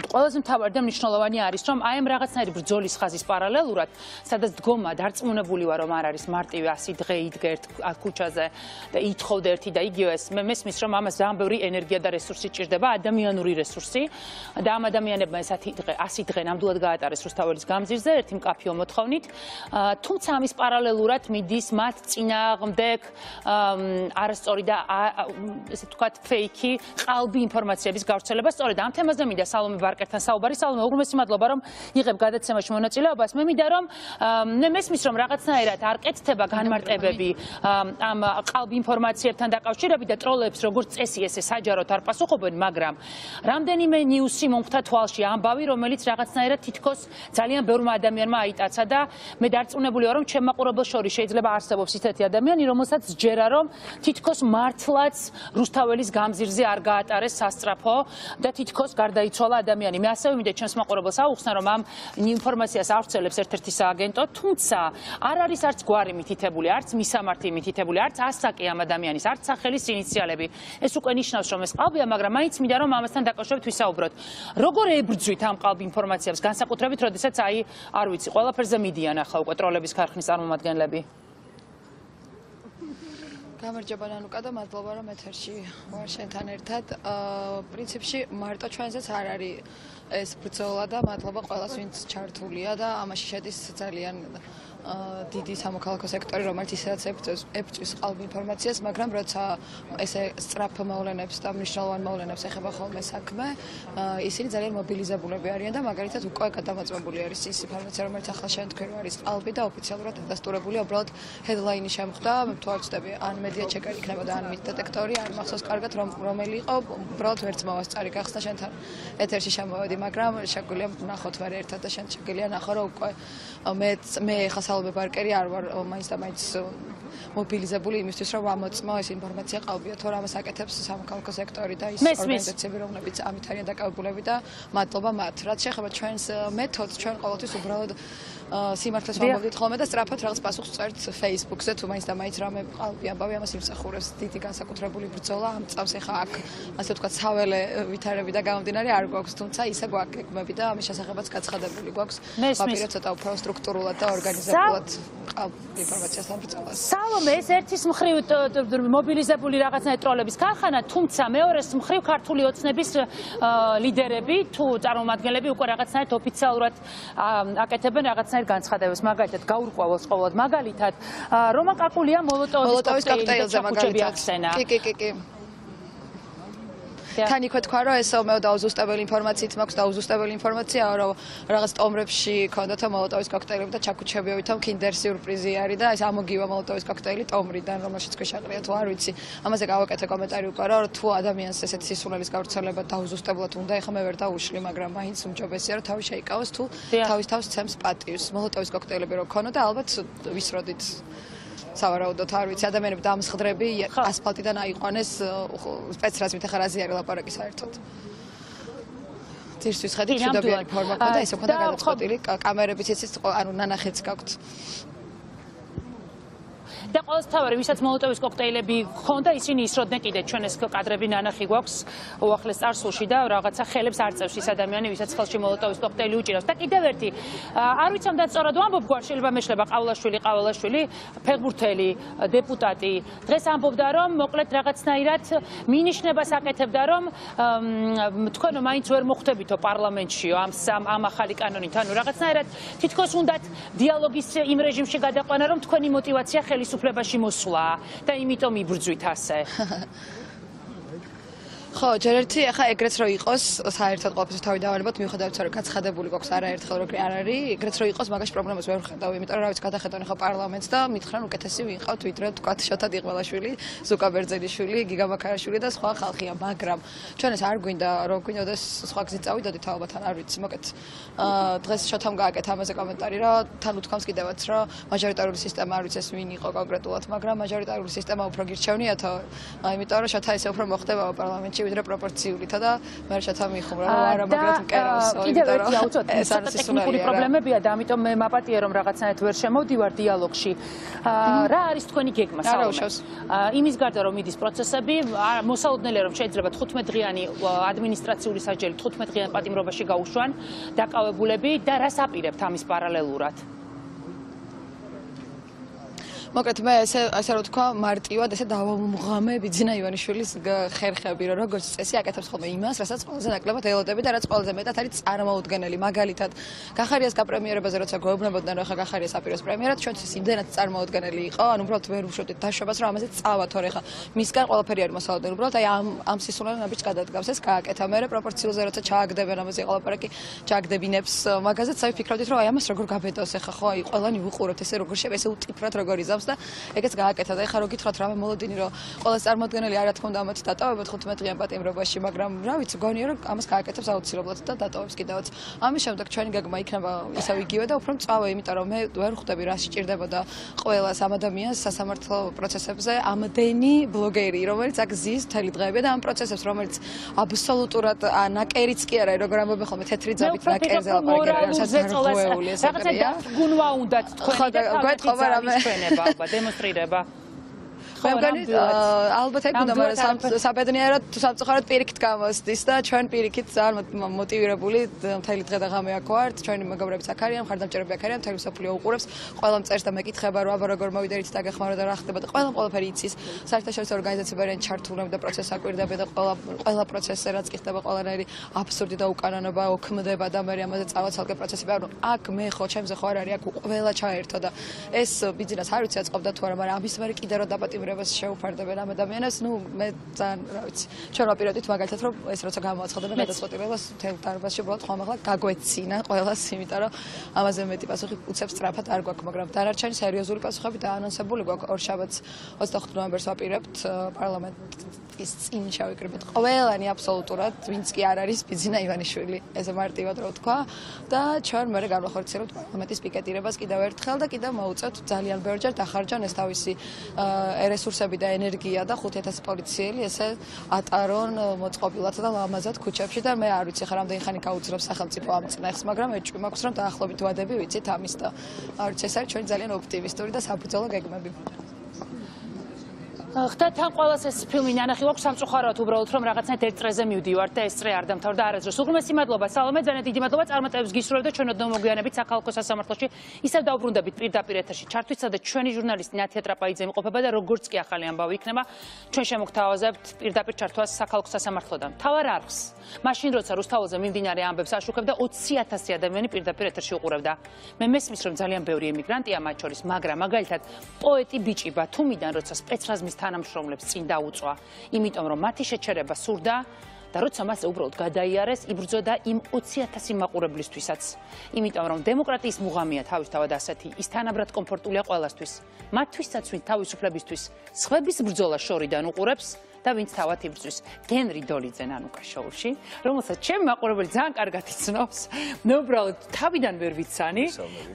ყველაზე მთავარი და მნიშვნელოვანი არის, რომ აი ამ რაღაცნაირი ბრძოლის ხაზის პარალელურად, სადაც დგომა დარწმუნებული ვარ, რომ არ არის მარტივი 100 დღე იდგე ერთ ქუჩაზე და ითხოვდა ერთი და იგივე მე მესმის, რომ ამას ძალიან ბევრი ენერგია და რესურსი ჭირდება, ადამიანური რესურსი და ამ ადამიანებმა ეს 100 დღე ნამდვილად გაატარეს რუსთაველის გამზირზე ერთი მკაფიო მოთხოვნით, თუმცა ამის პარალელურად მიდის მათ წინააღმდეგ არასწორი და ესე ვთქვათ ფეიქი ყალბი ინფორმაციების გავრცელება. სწორედ ამ თემაზე მინდა სალომე ბარკერთან საუბარი. სალომე, უღრმესი მადლობა, რომ იღებ გადაცემაში მონაწილეობას. მე მინდა რომ მე მესმის, რომ რაღაცნაირად არ კეთდება განმარტებები ამ ყალბი ინფორმაციებთან დაკავშირებით და ტროლებს როგორც წესი ესე საჯაროდ არ პასუხობენ, მაგრამ რამდენიმე ნიუსი მომხდა თვალში ამბავი, რომელიც რაღაცნაირად თითქოს ძალიან ბევრმა ადამიანმა აიტაცა და მე დარწმუნებული ვარ, რომ ჩემ მაყურებელს შორის შეიძლება არსებობს ისეთი ადამიანი, რომელსაც ჯერა რომ თითქოს მართლაც რუსთაველის გამზირზე არ გაატარეს სასწრაფო და თითქოს გარდაიცვალა ადამიანი. მე ასევე მინდა ჩემს მაყურებელს აუხსნა, რომ ამ ინფორმაციას ავრცელებს ერთ-ერთი სააგენტო, თუმცა არ არის არც გვარი მითითებული, არც მისამართი მითითებული, არც ასაკი ამ ადამიანის, არც სახელის ინიციალები. ეს უკვე ნიშნავს, რომ ეს ყალბია, მაგრამ მაინც მინდა რომ ამასთან დაკავშირებით ვისაუბროთ. როგორ ებრძვით ამ ყალბ ინფორმაციას, განსაკუთრებით, როდესაც აი არ ვიცი, ყველაფერზე მიდიან ახლა უკვე ტროლების ქარხნის წარმომადგენლები. გამარჯობა ნანუკა და მადლობა რომ ეთერში ვარ შენთან ერთად. პრინციპში მარტო ჩვენზეც არ არის ეს ბრძოლა და მადლობა ყველას ვინც ჩართულია და ამაში შედის ძალიან დიდი სამოქალაქო სექტორი, რომელიც ისედაც ებრძვის ყალბ ინფორმაციას, მაგრამ როცა ესე სწრაფ მოვლენებს და მნიშვნელოვან მოვლენებს ეხება ხოლმე საქმე, ისინი ძალიან მობილიზებულები არიან და მაგალითად უკვე გადამოწმებული არის ის ინფორმაცია, რომელიც ახლა შენ თქვენ არის ყალბი და ოფიციალურად დადასტურებული, უბრალოდ ჰედლაინი შემხვდა, თუ არ ვცდები, ან მედია ჩეკერი იქნებოდა, ან მით დეტექტორი, არ მახსოვს კარგად რომელი იყო, უბრალოდ ვერც მოვასწარი გახსნა შენთან ეთერში შემოვედი, მაგრამ შეგვიძლია ვნახოთ ვარ ერთად და შენ შეგვიძლია ნახო, რომ უკვე მე ხა სალომე ბარკერი არ ვარ მაინც და მაინც მობილიზებული იმისთვის, რომ ამოწმო ეს ინფორმაცია ყალბია, თუ რამას აკეთებს სამოქალაქო სექტორი და ის ორგანიზაციები, რომლებიც ამით არიან დაკავებულები და მადლობა მათ. რაც შეეხება ჩვენს მეთოდს, ჩვენ ყოველთვის უბრალოდ სიმართლეს ვამბობთ ხოლმე და სწრაფად რაღაც პასუხს წერთ Facebook-ზე, თუ მაინც და მაინც რამე ყალბი ამბავი ამას იმსახურებს. დიდი განსაკუთრებული ბრძოლა ამ წამს ეხა აქ, ასე ვთქვათ, საველე ვითარები და გამომდინარე არ გვაქვს, თუმცა ისე გვაქვს გეგმები და ამის შესახებაც გაცხადებული გვაქვს. ვაპირებთ ცოტა უფრო სტრუქტურულად და ორგანიზებულად ინფორმაციასთან ბრძოლას. სალომე, ეს ერთის მხრივ მობილიზებული რაღაცნაირი ტროლების ქარხანა, თუმცა მეორეს მხრივ ქართული ოცნების ლიდერები თუ წარმომადგენლები უკვე რაღაცნაირად ოფიციალურად აკეთებენ რაღაცნაირ განცხადებებს, მაგალითად გაურკვეველს ყოველად, მაგალითად რომა კაკულია მოლოტოვის კოქტეილზე მაგალითად ახსენა. კი. თან იქვე თქვა, რომ ეს მეო დაუზუსტებელი ინფორმაციით მაქვს დაუზუსტებელი ინფორმაცია, რომ რაღაც ტომრებში ქონდათ მოლოტოვის კოქტეილები და ჩაკუჩებიო ვითომ კინდერ სიურპრიზი არის და ეს ამოგივა მოლოტოვის კოქტეილი ტომრიდან, რომელშიც ქვეშაყრია თუ არ ვიცი. ამაზე გავაკეთე კომენტარი უკვე, რომ თუ ადამიანს ესეთი სისულელის გავრცელება დაუზუსტებლად უნდა, ეხლა მე ვერ დავუშლი, მაგრამ მაინც უმჯობესია, რომ თავი შეიკავოს თუ თავის თავს ცემს პატივს. მოლოტოვის კოქტეილები რო ქონოდა და ალბათ ვისროდით სავარაუდოდ არ ვიცი, ადამიანები დამსხდრები ასფალტიდან აიყვანეს სპეცრაზმით, ახლა რაზე არის ლაპარაკი საერთოდ. ძირსთვის ხედი მშვიდობიანი ფორმა ქონდა, ისე ქონდა გადაწყვეტილი კამერებიც იცით, ანუ ნანახიც გაქვთ. და ყოველთვის ვისაც მოლოტოვის კოქტეილები ხონდა, ისინი ისროდნენ კიდე ჩვენ ეს კადრები ნანახი გვაქვს უახლეს წარსულში და რაღაცა ხელებს არ წევს ის ადამიანი, ვისაც ხელში მოლოტოვის კოქტეილი უჭირავს. და კიდევ ერთი, არ ვიცი ამდენ სწორად ვამბობ გვარ, შეიძლება მეშლება ყავლაშვილი, ფეხბურთელი, დეპუტატი. დღეს ამბობდა, რომ მოკლედ რაღაცნაირად მინიშნებას აკეთებდა, რომ თქვენო მაინც ვერ მოხვდებითო პარლამენტშიო ამ ახალი კანონით. ანუ რაღაცნაირად თითქოს უნდათ დიალოგის იმ რეჟიმში გადაყვანა, რომ თქვენი мотиваცია ხელისუფლებაში მოსვლა და იმიტომ იბრძვით ასე. ხო, ჯერ ერთი ახლა ეგრეც რო იყოს, საერთოდ ყოფილი თავი დავარებოთ, მიუხედავად რომ გაცხადებული გვაქვს არაერთხელ როგორი არ არის, ეგრეც რო იყოს, მაგაში პრობლემას ვერ ვხედავ, იმიტომ რომ რავიც გადახედავენ ხო პარლამენტს და მითხრან უკეთესი ვინყავთ, ვიდრე თქვათ შოთა დიღმელაშვილი, ზუკა ბერძელიშვილი, გიგა მაქარაშვილი და სხვა ხალხია, მაგრამ ჩვენ ეს არ გვინდა, რომ გვინდოდეს სხვა გზით წავიდოდით ალბათ არ ვიცი, მოკეთ დღეს შოთამ გააკეთა ამაზე კომენტარი, რომ თან უთქვამს კიდევაც, რომ მაჟორიტარული სისტემა არ ვიცი ეს ვინ იყო კონკრეტულად, მაგრამ მაჟორიტარული სისტემა უფრო გირჩევნიათო, იმიტომ რომ შოთა ესე უფრო მოხდება პარლამენტში ხარჯი ვიდრე პროპორციულით და მე რათა მიხუმრა რომ არა მაგრამ მკერავს კიდევ ერთი აუცილებლად ეს ტექნიკური პრობლემებია და ამიტომ მე მაპატიე რომ რაღაცნაირად ვერ შემოვდივარ დიალოგში რა არის თქვენი გეგმა იმის გარდა რომ მიდის პროცესები მოსალოდნელია რომ შეიძლება 15 დღიანი ადმინისტრაციული სასჯელი 15 დღიან პატიმრობაში გაუშვან დაკავებულები და რას აპირებთ ამის პარალელურად მოკლედ მე ესე რომ თქვა მარტივად ესე დავამუღამე ბიძინა ივანიშვილის ხერხები რომ როგორც წესი აკეთებს ხოლმე იმას რასაც ყველაზე ნაკლებად ელოდები და რაც ყველაზე მეტად არის წარმოუდგენელი მაგალითად გახარიას გაპრემიერებაზე როცა გვეუბნებოდნენ რომ ხა გახარიას აპიროს პრემიერად ჩვენთვის იმდენად წარმოუდგენელი იყო ანუ უბრალოდ ვერ ვუშვებდით დაშვებას რომ ამაზე წავა თორე ხა მისგან ყველაფერი არის მოსალოდნელი უბრალოდ აი ამ სისულელე ნაბიჯს გადადგავს ეს გააკეთა მე პროპორციულზე როცა ჩააგდებენ ამაზე ყველაფერი ჩააგდებინებს მაგაზეც აი ვფიქრობდით რომ აი ამას როგორ გაბედავს ეხა ხო აი ყველანი ვუყურებთ ესე როგორ შეიძლება ესე უტიფრად როგორ იზავს და ეგეც გააკეთა და ეხლა რო გითხრათ რამე მოლოდინი რომ ყოველს წარმოადგენელი არა თქმა უნდა ამათი დატოვებოთ 15 დღიან პატიმრობაში მაგრამ რა ვიცი გონია რომ ამას გააკეთებს აუცილებლად და დატოვებს კიდევაც ამის შემდეგ ჩვენი გეგმა იქნება ისევ იგივე და უფრო მწავე იმიტომ რომ მე ვერ ხვდები რა სჭირდებოდა ყველას ამ ადამიანს სასამართლო პროცესებზე ამდენი ბლოგერი რომელიც აქ ზის მთელი დღეები და ამ პროცესებს რომელიც აბსოლუტურად ნაკერიც კი არა როგორ ამბობენ ხოლმე თეთრი ძაბით ნაკერზე ლაპარაკი რასაც გარღვეული ეს აკრია გუნვა უნდათ თქვენი და გეტყობა რამე დემონსტრირება მე მგონი ალბათ ეგ უნდა მაგრამ საბედნიეროდ სამწუხაროდ პირიქით გამოსდის და ჩვენ პირიქით ძალიან მოტივირებული მთელი დღე და ღამე აქ ვართ ჩვენი მეგობრებიც აქ არიან მხარდამჭერები აქ არიან მთელი მსოფლიო უყურებს ყველამ წერს და მეკითხება რომ აბა როგორ მოვიდეთ დაგეხმარო და რა ხდება და ყველამ ყველაფერი იცის საერთაშორისო ორგანიზაციები არიან ჩართულები და პროცესს აკვირდებიან და ყველა პროცესზე რაც კი ხდება ყველანაირი აბსურდი და უკანონობა ოქმდება და მე ამაზე წავა ცალკე პროცესები ანუ აქ მე ხო ჩემზე ხო არ არის აქ ყველა ჩაერთო და ეს ბიზნეს არ ვიცი აწყობდა თუ არა მაგრამ ამის მერე კიდე რომ დაპატიმრება შეუფარდებენ ამ ადამიანებს, ნუ მე ძალიან, რა ვიცი, ჩვენ ვაპირებდით მაგალითად, რომ ეს როცა გამოაცხადებენ გადაწყვეტილებას თელ დარბაზში უბრალოდ ხომ ახლა გაგვეცინა ყველას, იმიტომ რომ ამაზე მეტი პასუხი უცებ სწრაფად არ გვაქვს, მაგრამ დანარჩენი სერიოზული პასუხები დაანონსებული გვაქვს ორშაბათს 25 ნოემბერს ვაპირებთ პარლამენტის წინ შევიკრიბეთ ყველანი აბსოლუტურად, ვინც კი არ არის ბიძინა ივანიშვილი, ესე მარტივად რო ვთქვა და ჩვენ მე განვახორციელებთ პარლამენტის პიკეტირებას კიდევ ერთხელ და კიდევ მოუწევთ ძალიან ბევრჯერ დახარჯონ ეს თავისი რესურსები და ენერგია და 5000 პოლიციელი ესე ატარონ მოწყობილად და ლამაზად ქუჩებში და მე არ ვიცი ხა რამდენი ხანი გაუძლებს სახელმწიფო ამ წნეხს, მაგრამ ეჭვი მაქვს რომ დაახლოებით ვადები ვიცით ამის და არ ვიცი ეს არის ჩვენი ძალიან ოპტიმისტური და საბრძოლო გეგმები. ხდათ თან ყველას ეს ფილმი ნანახი ვაქვს სამწუხაროდ უბრალოდ რომ რაღაცნაირად ერთ წრეზე მივდივართ და ეს წრე არ დამთავრდა არასდროს. უღრმესი მადლობა სალომე, ძალიან დიდი მადლობა წარმატებებს გისურვებთ და ჩვენ ოდნავ მოგვიანებით საქალაქო სასამართლოში ისევ დაუბრუნდებით პირდაპირ ეთერში ჩართვისა და ჩვენი ჟურნალისტი ნათი ტრაპაიძე იმყოფება და როგორც კი ახალი ამბავი იქნება ჩვენ შემოგთავაზებთ პირდაპირ ჩართვას საქალაქო სასამართლოდან. მთავარ არხს მაშინ როცა რუსთაველზე მიმდინარე ამბებს აშუქებდა 20000 ადამიანი პირდაპირ ეთერში უყურებდა. მე მესმის რომ ძალიან ბევრი ემიგრანტია მათ შორის, მაგრამ მაგალითად პოეტი ბიჭი ბათუმიდან როცა სპეცრაზმის თანამშრომლებს წინ დაუწვა, იმიტომ რომ მათი შეჩერება სურდა და როცა მასზე უბრალოდ გადაიარეს, იბრძოდა იმ 20000 მაყურებლისთვისაც. იმიტომ რომ დემოკრატიის მუღამია თავისთავად ასეთი, ის თანაბრად კომფორტულია ყველასთვის. მათთვისაც, ვინც თავისუფლებისთვის სხვების ბრძოლა შორიდან უყურებს და ვინც თავად იბრძვის. გენრი დოლიძე ნანუკას შოუში, რომელსაც ჩემი მაყურებელი ძალიან კარგად იცნობს. მე უბრალოდ თავიდან ვერ ვიცანი.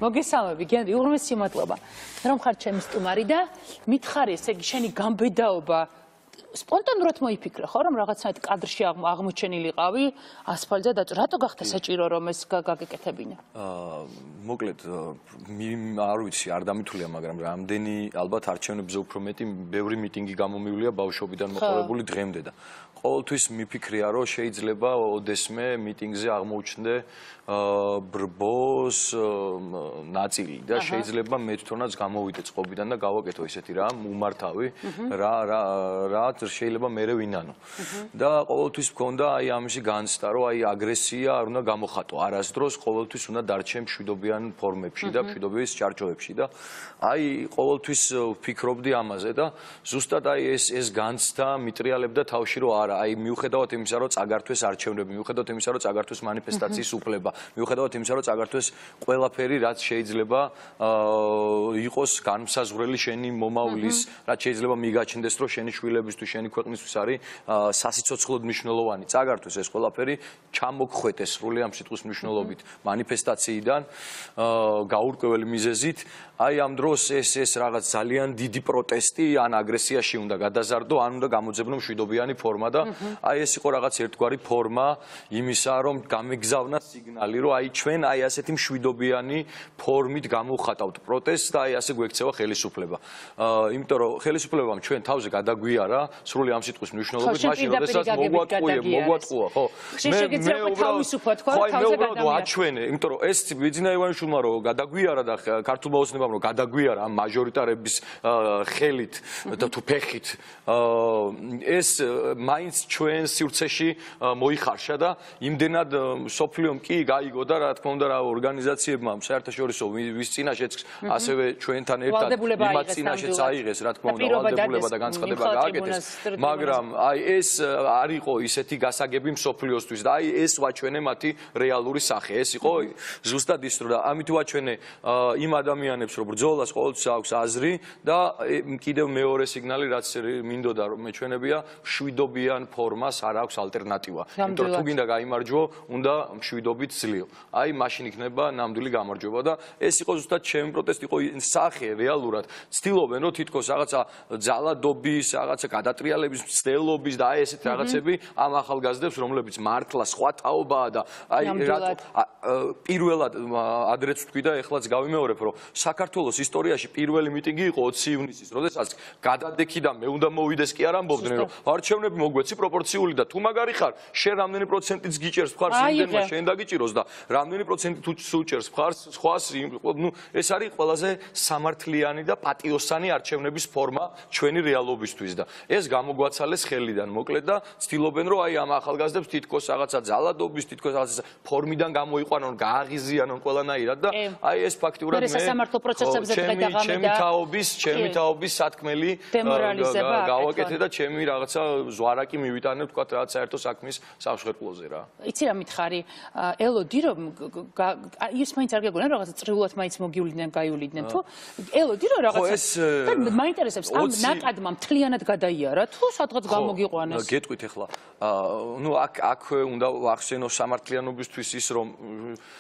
მოგესალმები გენრი, უღრმესი მადლობა. რომ ხარ ჩემი სტუმარი და მითხარი ესე იგი შენი გამბედაობა სპონტანურად მოიფიქრე ხო რომ რაღაცნაირად კადრში აღმოჩენილიყავი ასფალტზე და რატო გახდა საჭირო რომ ეს გაგეკეთებინა? მოკლედ არ ვიცი, არ დამითვლია, მაგრამ რამდენი ალბათ არჩევნებზე უფრო მეტი ბევრი მიტინგი გამომივლია ბავშვობიდან მოყოლებული დღემდე და ყოველთვის მიფიქრია რომ შეიძლება ოდესმე მიტინგზე აღმოჩნდე ბრბოს ნაწილი და შეიძლება მე თვითონაც გამოვიდე წყობიდან და გავაკეთო ისეთი რა უმართავი რა შეიძლება მე ვინანო და ყოველთვის მქონდა აი ამისი განცდა რომ აი აგრესია არ უნდა გამოხატო არასდროს ყოველთვის უნდა დარჩე მშვიდობიან ფორმებში და მშვიდობის ჩარჩოებში და აი ყოველთვის ვფიქრობდი ამაზე და ზუსტად აი ეს განცდა მიტრიალებდა თავში რომ არა აი მიუხედავად იმისა რომ წაგართვეს არჩევნები მიუხედავად იმისა რომ წაგართვეს მანიფესტაციის უფლება მიუხედავად იმისა რომ წაგართვეს ყველაფერი რაც შეიძლება იყოს განმსაზღვრელი შენი მომავლის რაც შეიძლება მიგაჩნდეს რომ შენი შვილების თავისუფლებისთვის შენი ქვეყნისთვის არის სასიცოცხლოდ მნიშვნელოვანი. წაგართვის ეს ყველაფერი ჩამოგხვეტეს სრული ამ სიტყვის მნიშვნელობით მანიფესტაციიდან გაურკვეველი მიზეზით. აი ამ დროს ეს რაღაც ძალიან დიდი პროტესტი ან აგრესიაში უნდა გადაზარდო, ან უნდა გამოძებნო მშვიდობიანი ფორმა და აი ეს იყო რაღაც ერთგვარი ფორმა იმისა, რომ გამეგზავნა სიგნალი, რომ აი ჩვენ აი ასეთი მშვიდობიანი ფორმით გამოვხატავთ პროტესტს და აი ასე გვექცევა ხელისუფლება. იმიტომ რომ ხელისუფლებამ ჩვენ თავზე გადაგვიარა სრული ამ სიტყვის მნიშვნელობით, მაშინ როდესაც მოგვატყუა, ხო? მე უბრალოდ აჩვენე, იმიტომ რომ ეს ბიძინა ივანიშვილმა რომ გადაგვიარა და ქართულ მოძნებამ რომ გადაგვიარა ამ მაჟორიტარების ხელით და თუ ფეხით ეს მაინც ჩვენ სივრცეში მოიხარშა და იმდენად სოფლიომ კი გაიგო და რა თქმა უნდა რა ორგანიზაციებმა საერთაშორისო ვის წინაშეც ასევე ჩვენთან ერთად იმათ წინაშეც აიღეს რა თქმა უნდა ვალდებულება და განცხადება გააკეთეს მაგრამ აი ეს არ იყო ისეთი გასაგები სოფლიოსთვის და აი ეს ვაჩვენე მათი რეალური სახე ეს იყო ზუსტად ის რომ ამით ვაჩვენე იმ ადამიანებს რომ ბრძოლას ყოველთვის აქვს აზრი და კიდევ მეორე სიგნალი რაც მინდოდა რომ მეჩვენებია მშვიდობიან ფორმას არ აქვს ალტერნატივა იმიტომ რომ თუ გინდა გაიმარჯვო უნდა მშვიდობით ძლიო აი მაშინ იქნება ნამდვილი გამარჯვება და ეს იყო ზუსტად ჩემი პროტესტი იყო სახე რეალურად ცდილობენ რომ თითქოს რაღაცა ძალადობის რაღაცა გადატრიალების მცდელობის და აი ესეთ რაღაცები ამ ახალგაზრდებს რომლებიც მართლა სხვა თაობაა და აი პირველად ადრეც ვთქვი და ეხლაც გავიმეორებ რომ საქართველოს ისტორიაში პირველი მიტინგი იყო 20 ივნისის როდესაც გადადექი და მე უნდა მოვიდეს კი არ ამბობდნენ რომ არჩევნები მოგვეცი პროპორციული და თუ მაგარი ხარ შენ რამდენი პროცენტიც გიჭერს მხარს იმდენმა შენ დაგიჭიროს და რამდენი პროცენტი თუ სუჭერს მხარს სხვას ნუ ეს არის ყველაზე სამართლიანი და პატიოსანი არჩევნების ფორმა ჩვენი რეალობისთვის და ეს გამოგვაცალეს ხელიდან მოკლედ და ცდილობენ რომ აი ამ ახალგაზრდებს თითქოს რაღაცა ძალადობის თითქოს რაღაცა ფორმიდან გამოიყვანონ გააღიზიანონ ყველანაირად და აი ეს ფაქტურად მე სასამართლო პროცესებზე დღედაღამე და ჩემი თაობის სათქმელი გავაკეთე და ჩემი რაღაცა ზვარაკი მივიტანე თქვა რაღაც საერთო საქმის სამშობლოზე რა იცი რა მითხარი ელოდი რომ ის მაინც არ გეგონა რაღაცა წრიულად მაინც მოგივლიდნენ გაივლიდნენ თუ ელოდი რომ რაღაცა მაინტერესებს ამ ნაკადმა მთლიანად გადაიარა თუ სადღაც გამოგიყვანეს გეტყვით ახლა ნუ აქ უნდა ვახსენო სამართლიანობისთვის ის რომ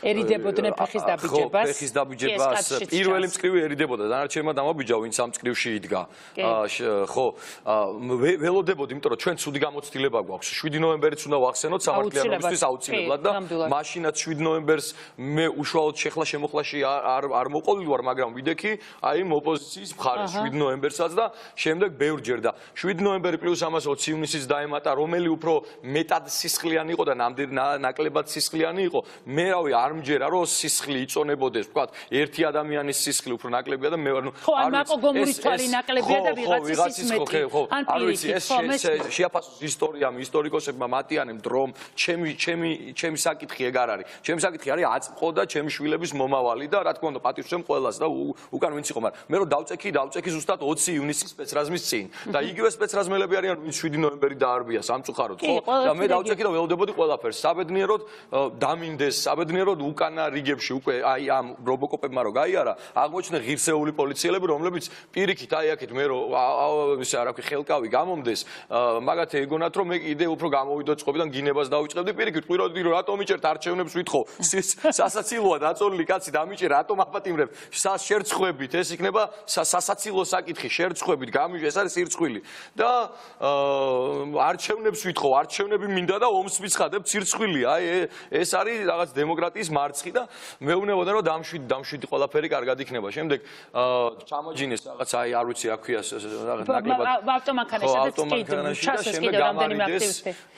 ერიდებოდნენ ფეხის დაბიჯებას პირველი მწკრივი ერიდებოდა დანარჩენმა დამაბიჯა ვინც ამ მწკრივში იდგა ხო ველოდებოდი იმიტომ რომ ჩვენ ცუდი გამოცდილება გვაქვს 7 ნოემბერიც უნდა ვახსენოთ სამართლიანობისთვის აუცილებლად და მაშინაც 7 ნოემბერს მე უშუალოდ შეხლა შემოხლაში არ მოყოლილი ვარ მაგრამ ვიდექი აი ოპოზიციის მხარეს 7 ნოემბერსაც და შემდეგ ბევრჯერ და 7 ნოემბერი პლუს ამას 20 ივნისის დაემატა რომელი უფრო მეტად სისხლიანი იყო და ნამდვილ ნაკლებად სისხლიანი იყო მე რავი არ მჯერა რომ სისხლი იწონებოდეს ვთქვათ ერთი ადამიანის სისხლი უფრო ნაკლებია და მე ვარ ნუ არ მაკო გომურის თვალი ნაკლებია და ვიღაცის მეტი არ ვიცი ეს შეაფასოს ისტორიამ ისტორიკოსებმა მატიანემ დრომ ჩემი საკითხი ეგ არ არის ჩემი საკითხი არის აწმყო და ჩემი შვილების მომავალი და რა თქმა უნდა პატივცემ ყველას და უკან ვინც იყო მაგრამ მე რომ დავწექი ზუსტად 20 ივნისის სპეცრაზმის წინ და იგივე სპეცრაზმელები არიან ვინც 7 ნოემბერი დაარბია სამწუხაროდ ხო და მე დავწექი და ველოდებოდი ყველაფერს საბედნიეროდ დამინდეს საბედნიეროდ უკანა რიგებში უკვე აი ამ რობოკოპებმა რო გაიარა აღმოჩნდა ღირსეული პოლიციელები რომლებიც პირიქით აი აქეთ მე რო ისე რა ვქი ხელკავი გამომდეს მაგათი ეგონათ რომ მე კიდე უფრო გამოვიდო წყობიდან გინებას დავიწყებდი პირიქით ყვიროდი რომ რატომ მიჭერთ არჩევნებს ვითხოვ სასაცილოა დაწოლილი კაცი დამიჭერ რატომ აპატიმრებ შერცხვებით ეს იქნება სასაცილო საკითხი შერცხვებით გამიჟე ეს არის სირცხვილი და არჩევნებს ვითხოვ არჩევნები მინდა და ომს მიცხადებ სირცხვილია აი ეს არის რაღაც დემოკრატიის მარცხი და მეუბნებოდა რომ დამშვიდი ყველაფერი კარგად იქნება შემდეგ ჩამოჯინეს რაღაც აი არ ვიცი რა ქვია ნაკლებად ავტომანქანაში და შემდეგ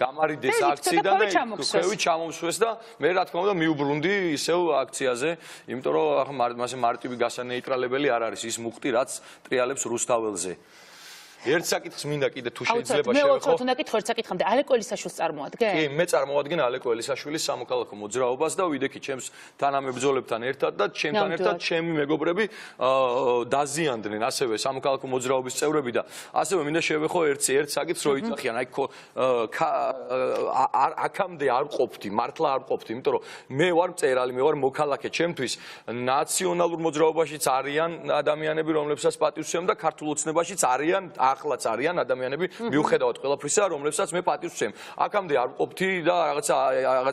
გამარიდეს აქციიდან და ქვევით ჩამომსვეს და მე რა თქმა უნდა მიუბრუნდი ისევ აქციაზე იმიტომ რომ მასე მარტივი გასანეიტრალებელი არ არის ის მუხტი რაც ტრიალებს რუსთაველზე ერთ საკითხს მინდა კიდე თუ შეიძლება შევეხო. მე უნდა კითხო ერთ საკითხამდე. ალეკო ელისაშვილს წარმოადგენ? კი, მე წარმოვადგენ ალეკო ელისაშვილის სამოქალაქო მოძრაობას და ვიდექი ჩემს თანამებრძოლებთან ერთად და ჩემთან ერთად ჩემი მეგობრები დაზიანდნენ ასევე სამოქალაქო მოძრაობის წევრები და ასევე მინდა შევეხო ერთ საკითხს რო იწახიან. აი აქამდე არ ყოფთი, მართლა არ ყოფთი, იმიტომ რომ მე ვარ მწერალი, მე ვარ მოქალაქე, ჩემთვის ნაციონალურ მოძრაობაშიც არიან ადამიანები, რომლებსაც პატივს ვცემ და ქართულ ოცნებაშიც არიან ახლაც არიან ადამიანები მიუხედავად ყველაფრისა, რომლებსაც მე პატივს ვცემ. აქამდე არ ვყოფთი და რაღაც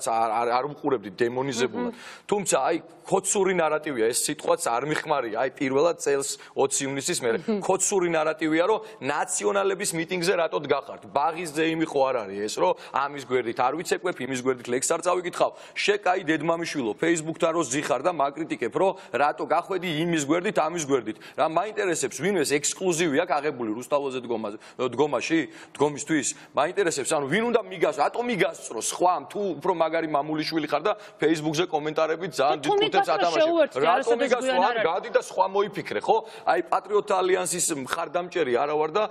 არ ვუყურებდი დემონიზებულად. თუმცა აი ხოცური ნარატივია, ეს სიტყვაც არ მიხმარია. აი პირველად წელს 20 ივნისის მერე ხოცური ნარატივია, რომ ნაციონალების მიტინგზე რატოდ გახართ. ბაღის ზეიმი ხო არ არის ეს, რომ ამის გვერდით არ ვიცეკვებ, იმის გვერდით ლექს არ წავიკითხავ. შეკაი დედმამიშვილო, Facebook-თან რო ზიხარ და მაკრიტიკებ, რომ რატო გახვედი იმის გვერდით, ამის გვერდით. რა მაინტერესებს ვინმეს ექსკლუზივი აქვს აღებული რუსთაველზე დგომისთვის? მაინტერესებს, ანუ ვინ უნდა მიგას, რატო მიგასწრო სხვამ, თუ უფრო მაგარი მამულიშვილი ხარ და Facebook-ზე კომენტარებით ძალიან დიდ კუთებს ათამაშებ. რატო მიგასწრო, ან გადი და სხვა მოიფიქრე, ხო? აი პატრიოტთა ალიანსის მხარდამჭერი არა ვარ და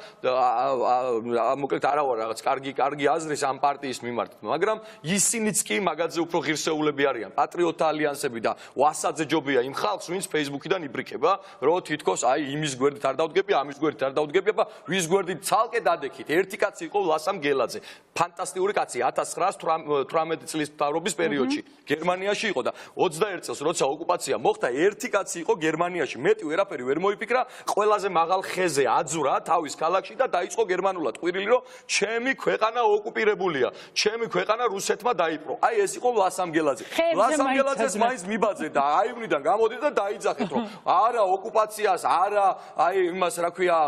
მოკლედ არა ვარ რაღაც კარგი აზრის ამ პარტიის მიმართ, მაგრამ ისინიც კი მაგაზე უფრო ღირსეულები არიან. პატრიოტთა ალიანსები და ვასაძე ჯობია იმ ხალხს, ვინც Facebook-იდან იბრიქება, რომ თითქოს აი იმის გვერდით არ დავდგები, ამის გვერდით არ დავდგები, ვის გვერდით ცალკე დადექით. ერთი კაცი იყო ლასამ გელაძე. ფანტასტიკური კაცი 1918 წლის მთავრობის პერიოდში გერმანიაში იყო და 21 წელს როცა ოკუპაცია მოხდა, ერთი კაცი იყო გერმანიაში. მეტი ვერაფერი ვერ მოიფიქრა, ყველაზე მაღალ ხეზე აძურა თავის ქალაქში და დაიწყო გერმანულად ყვირილი, რომ ჩემი ქვეყანა ოკუპირებულია, ჩემი ქვეყანა რუსეთმა დაიპყრო. აი ეს იყო ლასამ გელაძე. ლასამ გელაძეს მაინც მიბაძე და აივნიდან გამოდი და დაიძახეთ, რომ არა ოკუპაციას, არა აი იმას რა ქვია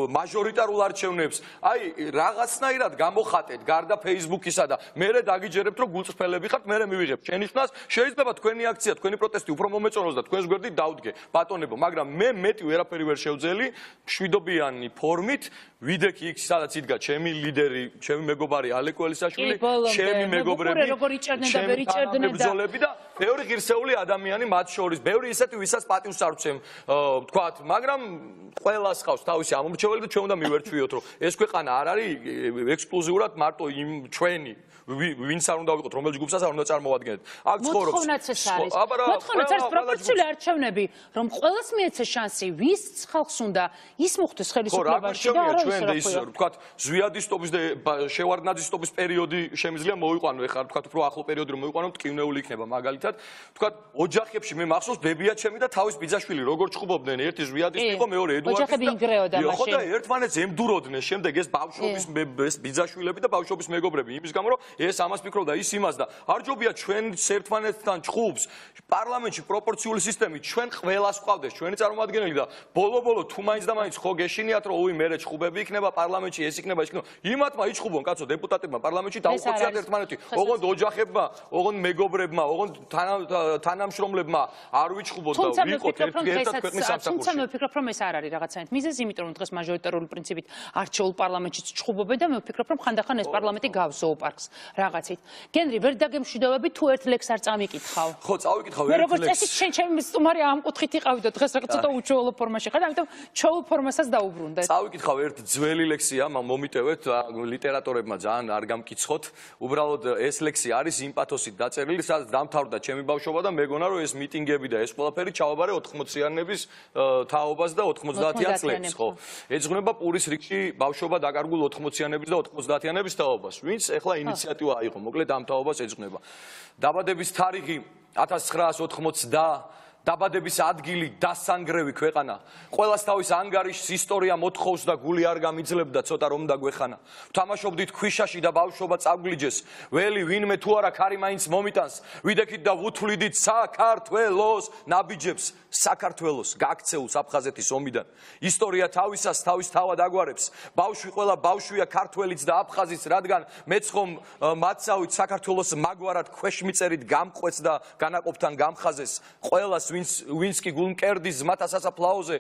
მაჟორიტარულ არჩევნებს, აი რაღაცნაირად გამოხატეთ გარდა Facebook-ისა და მერე დაგიჯერებთ, რომ გულწრფელები ხართ, მერე მივიღებთ შენიშვნას. შეიძლება თქვენი აქცია, თქვენი პროტესტი უფრო მომეწონოს და თქვენს გვერდით დავდგე, ბატონებო, მაგრამ მე მეტი ვერაფერი ვერ შევძელი მშვიდობიანი ფორმით ვიდექი იქ სადაც იდგა ჩემი ლიდერი, ჩემი მეგობარი ალეკო ელისაშვილი, ჩემი მეგობრები, ჩემი თანამებრძოლები და ბევრი ღირსეული ადამიანი მათ შორის, ბევრი ისეთი, ვისაც პატივს არ ვცემ, ვთქვათ, მაგრამ ყველას ხავს თავისი ამომრჩეველი და ჩვენ უნდა მივერჩვიოთ, რომ ეს ქვეყანა არ არის ექსკლუზიურად მარტო იმ ჩვენი ვინც არ უნდა ვიყოთ, რომელ ჯგუფსაც არ უნდა წარმოვადგენთ. აქ ცხოვრობს. მოთხოვნაც ეს არის. მოთხოვნაც არის პროპორციული არჩევნები, რომ ყველას მიეცეს შანსი, ვის ხალხს უნდა ის მოხდეს ხელისუფლებაში და არა ჩვენ ის ვთქვათ, ზვიადისტობის და შევარდნაძისტობის პერიოდი შემიძლია მოიყვანო, ეხლა ვთქვათ, უფრო ახლო პერიოდი რომ მოიყვანო, მტკივნეული იქნება მაგალითად. ვთქვათ, ოჯახებში მე მახსოვს ბებია ჩემი და თავის ბიძაშვილი როგორ ჩხუბობდნენ, ერთი ზვიადისტი იყო, მეორე ედუარდი. ოჯახები ინგრეოდა მაშინ. ხო და ერთმანეთს ემდუროდნენ, შემდეგ ეს ბავშვობის ბიძაშვილები და ბავშვობის მეგობრები, იმის გამო რომ ეს ამას ფიქრობდა, ის იმას და არ ჯობია ჩვენ ერთმანეთთან ჩხუბს. პარლამენტში პროპორციული სისტემით ჩვენ ყველას ყავდეს, ჩვენი წარმომადგენელი და ბოლო-ბოლო თუ მაინც და მაინც ხო გეშინიათ, რომ უი მერე ჩხუბები იქნება პარლამენტში, ეს იქნება, ის იქნება. იმათმა იჩხუბონ, კაცო, დეპუტატებმა პარლამენტში დაუხოციათ ერთმანეთი. ოღონდ ოჯახებმა, ოღონდ მეგობრებმა, ოღონდ თანამშრომლებმა არ ვიჩხუბოთ და ვიყოთ ერთად ქვეყნის სამსახურში. თუმცა მე ვფიქრობ, რომ ეს არ არის რაღაცაით მიზეზი, იმიტომ რომ დღეს მაჟორიტარული პრინციპით არჩეულ პარლამენტშიც ჩხუბობენ და მე ვფიქრობ, რომ ხანდახან ეს პარლამენტი გავს ზოოპარკს რაღაცით. გენრი, ვერ დაგემშვიდობები თუ ერთ ლექს არ წამიკითხავ. ხო, წავიკითხავ ერთ ლექს. მე როგორც წესი ჩემი სტუმარი ამ კუთხით იყავი და დღეს რაღაც ცოტა უჩვეულო ფორმაში ხარ, ამიტომ ჩოულ ფორმასაც დაუბრუნდეთ. წავიკითხავ ერთ ძველი ლექსია, მომიტევეთ, ლიტერატორებმა ძალიან არ გამკიცხოთ. უბრალოდ ეს ლექსი არის იმ პათოსით დაწერილი, სადაც დამთავრდა ჩემი ბავშვობა და მეგონა რომ ეს მიტინგები და ეს ყველაფერი ჩავაბარე 80-იანების თაობას და 90-იან წლებს, ხო? ეძღვნება პურის რიგში ბავშვობა დაკარგულ 80-იანების და 90-იანების თაობას. ვინც ეხლა ინიციატივა აიღო, მოკლედ ამ თაობას ეძღვნება. დაბადების თარიღი 1980 დაბადების ადგილი დასანგრევი ქვეყანა. ყველას თავის ანგარიშს ისტორია მოთხოვს და გული არ გამიძლებდა ცოტა რომ დაგვეხანა. ვთამაშობდით ქვიშაში და ბავშვობა წავგლიჯეს. ველი ვინმე თუ არა ქარი მაინც მომიტანს. ვიდექით და ვუთვლიდით საქართველოს ნაბიჯებს, საქართველოს გაქცეულს აფხაზეთის ომიდან. ისტორია თავისას თავის თავად აგვარებს. ბავშვი ყველა ბავშვია ქართველიც და აფხაზიც, რადგან მეც ხომ მაცავით საქართველოს მაგვარად ქვეშმიწერით გამყვეც და განაყოფთან გამხაზეს. ყველას ვინც კი გულმკერდის ზმათა სასაფლაოზე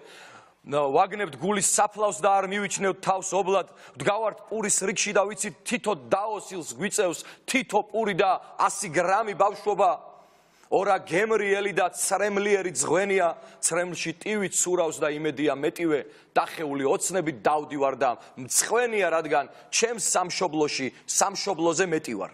ვაგნებთ გულის საფლავს და არ მივიჩნევთ თავს ობლად. ვდგავართ პურის რიგში და ვიცით თითო დაოსილს გვიწევს თითო პური და 100 გრამი ბავშვობა. ორა გემრიელი და ცრემლიერი ძღვენია, ცრემლში ტივით სურავს და იმედია მეტივე. დახეული ოცნებით დავდივარ და მცხვენია, რადგან ჩემს სამშობლოში სამშობლოზე მეტი ვარ.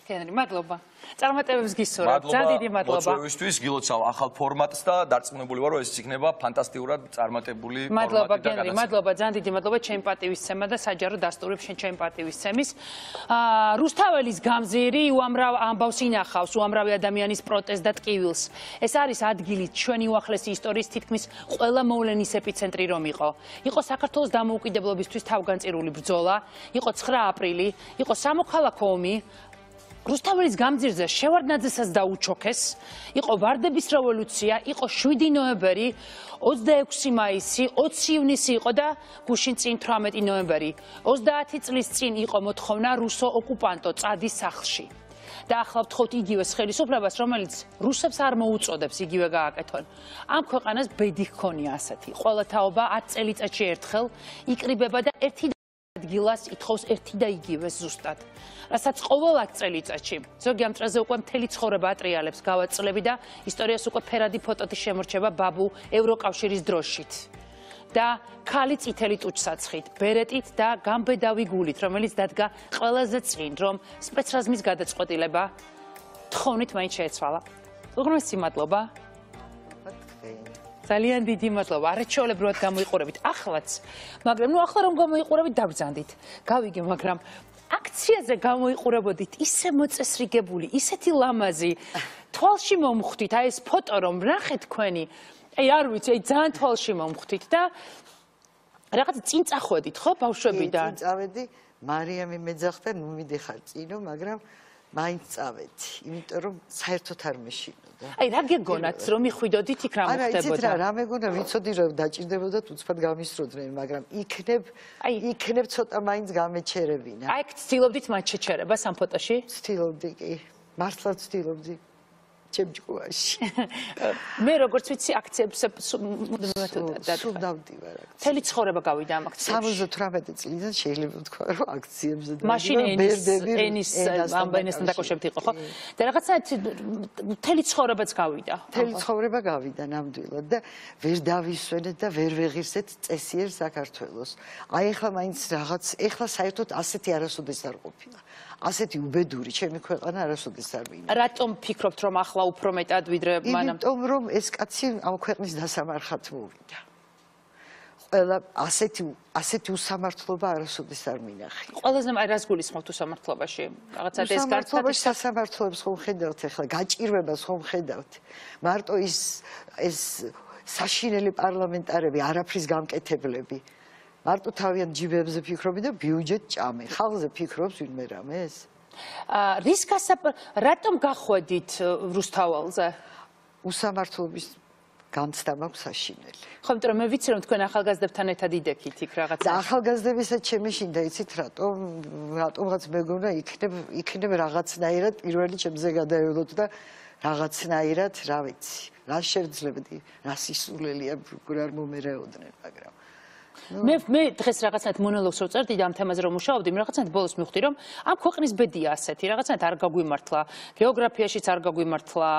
გენრი, მადლობა. წარმატებებს გისურვებთ. ძალიან დიდი მადლობა. მოწვევისთვის გილოცავ ახალ ფორმატს და დარწმუნებული ვარ, რომ ეს იქნება ფანტასტიკურად წარმატებული ფორმატი. მადლობა გენრი, მადლობა, ძალიან დიდი მადლობა ჩემი პატივისცემა და საჯარო დასტურებ ჩემი პატივისცემის. რუსთაველის გამზირი უამრავ ამბავს ინახავს, უამრავი ადამიანის პროტესტს და ტკივილს. ეს არის ადგილი ჩვენი უახლესი ისტორიის თითქმის ყველა მოვლენის ეპიცენტრი რომ იყო. იყო საქართველოს დამოუკიდებლობისთვის თავგანწირული ბრძოლა, იყო 9 აპრილი, იყო სამოქალაქო ომი. რუსთაველის გამზირზე შევარდნაძესაც დაუჩოქეს, იყო ვარდების რევოლუცია, იყო 7 ნოემბერი, 26 მაისი, 20 ივნისი იყო და გუშინ წინ 18 ნოემბერი. 30 წლის წინ იყო მოთხოვნა რუსო ოკუპანტო წადის სახლში. და ახლა ვთხოვთ იგივეს ხელისუფლებას, რომელიც რუსებს არ მოუწოდებს იგივე გააკეთონ. ამ ქვეყანას ბედი ჰქონია ასეთი. ყველა თაობა 10 წელიწადში ერთხელ იკრიბება და ერთი ადგილას ითხოვს ერთი და იგივეს ზუსტად. რასაც ყოველ 10 წელიწადში ზოგი ამ წრეზე უკვე მთელი ცხოვრება ატრიალებს გავაწლები და ისტორიას უკვე ფერადი ფოტოთი შემორჩება ბაბუ ევროკავშირის დროშით. და ქალი წითელი ტუჩსაცხით, ბერეტით და გამბედავი გულით, რომელიც დადგა ყველაზე წინ, რომ სპეცრაზმის გადაწყვეტილება თხოვნით მაინც შეეცვალა. უღრმესი მადლობა. ძალიან დიდი მადლობა. არაჩვეულებრივად გამოიყურებით ახლაც, მაგრამ ახლა რომ გამოიყურებით დაბრძანდით. გავიგე, მაგრამ აქციაზე გამოიყურებოდით ისე მოწესრიგებული, ისეთი ლამაზი, თვალში მომხვდით, აი ეს ფოტო რომ ნახეთ თქვენი. აი არ ვიცი, აი ძალიან თვალში მომხვდით და რაღაც წინ წახვედით, ხო, ბავშვებიდან? წინ წავედი, მარიამი მეძახდა, ნუ მიდიხარ წინო, მაგრამ მაინც წავედი, იმიტომ რომ საერთოდ არ მეშინოდა. აი რა გეგონათ, რომ მიხვიდოდით იქ რა მოხდებოდა? არა, იცით რა, რა მეგონა, ვიცოდი რომ დაჭირდებოდათ უცბად გამისროდნენ, მაგრამ იქნებ ცოტა მაინც გამეჩერებინა. აი ცდილობდით მათ შეჩერებას ამ ფოტოში? ცდილობდი კი, მართლა ცდილობდი. ჩემჯგუაში. მე როგორც ვიცი აქციებს სულ დავდივარ. მთელი ცხოვრება გავიდა ამ აქციებში. 78 წლიდან შეიძლება ვთქვა, რომ აქციებზე და მაშინ ენის ამბენესთან დაკავშირებით იყო, ხო? და რაღაცა მთელი ცხოვრებაც გავიდა. მთელი ცხოვრება გავიდა ნამდვილად და ვერ დავისვენეთ და ვერ ვეღირსეთ წესიერ საქართველოს. აი ახლა მაინც რაღაც, ახლა საერთოდ ასეთი არასოდეს არ ყოფილა. ასეთი უბედური ჩემი ქვეყანა არასოდეს არ ვინა. რატომ ფიქრობთ, რომ ახლა უფრო მეტად ვიდრე მანამ? იმიტომ რომ ეს კაცი ამ ქვეყნის დასამარხად მოვიდა. ყველა ასეთი უსამართლობა არასოდეს არ მინახე. ყველაზე აი რას გულისხმობთ უსამართლობაში? რაღაცა ეს გასამართლობაში სასამართლოებს ხომ ხედავთ ახლა, გაჭირვებას ხომ ხედავთ. მარტო ეს საშინელი პარლამენტარები, არაფრის გამკეთებლები. მარტო თავიანთ ჯიბებზე ფიქრობი და ბიუჯეტ ჭამე. ხალხზე ფიქრობს ვინმე რამეს? რატომ გახვედით რუსთაველზე? უსამართლობის განცდა მაქვს საშინელი. ხო, იმიტომ რომ მე ვიცი რომ თქვენ ახალგაზრდებთან ერთად იდექით იქ რაღაცა. და ახალგაზრდებისაც ჩემი შინდა იცით რატომღაც მეგონა იქნებ რაღაცნაირად პირველი ჩემზე გადაევლოთ და რაღაცნაირად რა ვიცი. რა შევძლებდი, რა სისულელია არ მომერეოდნენ, მაგრამ მე დღეს რაღაცნაირად მონოლოგს ვწერდი და ამ თემაზე რომ მუშაობდი, მე რაღაცნაირად ბოლოს მივხვდი, რომ ამ ქვეყნის ბედია ასეთი, რაღაცნაირად არ გაგვიმართლა, გეოგრაფიაშიც არ გაგვიმართლა,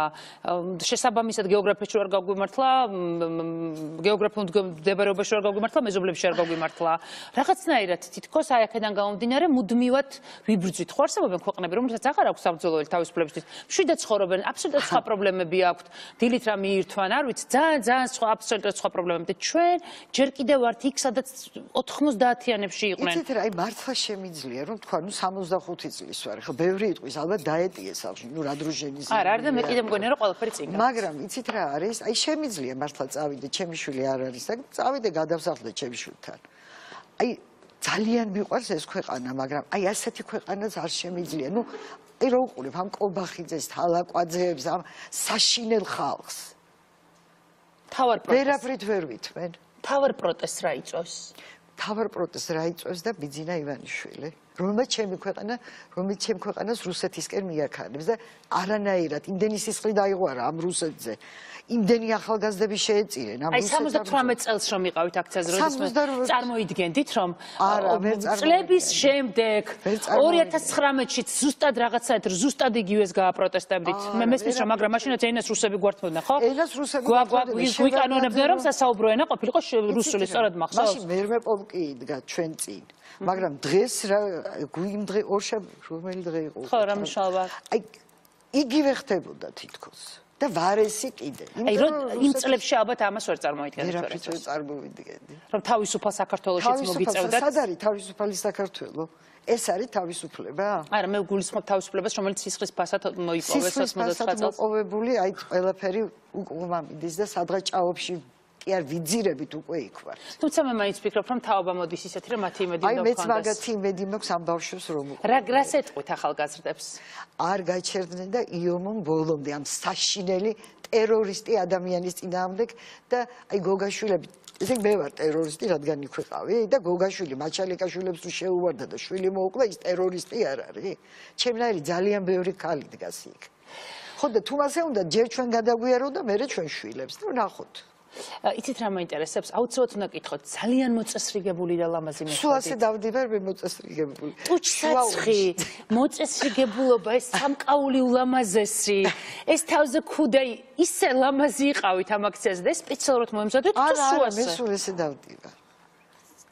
შესაბამისად გეოგრაფიაში არ გაგვიმართლა, გეოგრაფიულ მდებარეობაში არ გაგვიმართლა, მეზობლებში არ გაგვიმართლა. რაღაცნაირად თითქოს აი აქედან გამომდინარე მუდმივად ვიბრძვით. ხო არსებობენ ქვეყნები, რომელსაც აღარ აქვს საბრძოლოელი თავისუფლებისთვის, მშვიდად ცხოვრობენ, აბსოლუტურად სხვა პრობლემები აქვთ, დილით რა მიირთვან, არ ვიცი, ძალიან სხვა აბსოლუტურად სხვა პრობლემები და ჩვენ ჯერ კიდევ ვართ იქ სადაც 90-იანებში იყვნენ. იცით რა, აი მართლა შემიძლია რომ თქვა, ნუ 65 წლის ვარ, ხო, ბევრი იტყვის, ალბათ დაეტიეს სახლში, ნუ რა დროჟენის. არა, და მე კიდე მგონია რომ ყველაფერი წინ გაქვს. მაგრამ იცით რა არის? აი შემიძლია მართლა წავიდე, ჩემი შვილი არ არის და წავიდე გადავსახლდე ჩემი შვილთან. აი ძალიან მიყვარს ეს ქვეყანა, მაგრამ აი ასეთი ქვეყანაც არ შემიძლია. ნუ აი რა უყურებ ამ კობახიძეს, თალაკვაძეებს, ამ საშინელ ხალხს. თავარ პროტესტს. ვერაფრით ვერ ვითმენ. თავარ პროტესტს რა იწვევს? თავარ პროტესტს რა იწვევს და ბიძინა ივანიშვილი, რომელმაც ჩემი ქვეყანას რუსეთისკენ მიაქანებს და არანაირად იმდენი სისხლი დაიღვარა ამ რუსეთზე. იმდენი ახალგაზრდები შეეწირენ ამ რუსეთს. აი 78 წელს რომ იყავით აქციაზე, როდესაც წარმოიდგენდით რომ წლების შემდეგ 2019-ში ზუსტად რაღაცაით ზუსტად იგივეს გააპროტესტებდით. მე მესმის რომ მაგრამ მაშინაც ენას რუსები გვართმევდნენ, ხო? ენას რუსები გვართმევდნენ. გვიკანონებდნენ რომ სასაუბრო ენა ყოფილიყო რუსული, სწორად მახსოვს? მაშინ მერმე პოლკი იდგა ჩვენ წინ. მაგრამ დღეს რა იმ დღე რომელი დღე იყო? ხო, რა მნიშვნელობა? აი იგივე ხდებოდა თითქოს. და ვარესი კიდე. აი იმ წლებში ალბათ ამას ვერ წარმოიდგენთ. ვერაფრით ვერ წარმოვიდგენდი. რომ თავისუფალ საქართველოშიც მოგიწევდათ. სად არის თავისუფალი საქართველო? ეს არის თავისუფლება? არა, მე გულისხმობ თავისუფლებას, რომელიც სისხლის ფასად მოიპოვეს 99 წელს. მოპოვებული, აი ყველაფერი უკუღმა მიდის და სადღაც ჭაობში კი არ ვიძირებით უკვე იქ ვარ. თუმცა მე მაინც ვფიქრობ, რომ თაობა მოდის ისეთი, რომ მათი იმედი უნდა აი მეც გქონდეს. მაგათი იმედი მაქვს ამ ბავშვებს რომ რას ეტყვით ახალგაზრდებს? არ გაჩერდნენ და იომონ ბოლომდე ამ საშინელი ტერორისტი ადამიანის წინააღმდეგ და აი გოგაშვილები ესე მე ვარ ტერორისტი, რადგან იქ ვიყავი და გოგაშვილი მაჩალიკაშვილებს თუ შეუვარდა და შვილი მოუკლა, ის ტერორისტი არ არის. ჩემნაირი ძალიან ბევრი ქალი დგას იქ. ხო და თუ მასე უნდა ჯერ ჩვენ გადაგვიარო და მერე ჩვენ შვილებს. ნუ ნახოთ. იცით რა მაინტერესებს? აუცილებლად უნდა გითხოთ, ძალიან მოწესრიგებული და ლამაზი მეθოდი. სულ ასე დავდივარ მე მოწესრიგებული. ტუჩსაცხი, მოწესრიგებულობა, ეს სამკაული ულამაზესი, ეს თავზე ქუდა, ისე ლამაზი იყავით ამ აქციაზე და ეს სპეციალურად მოემზადეთ თუ სულ არა, ასე? მე სულ ესე დავდივარ.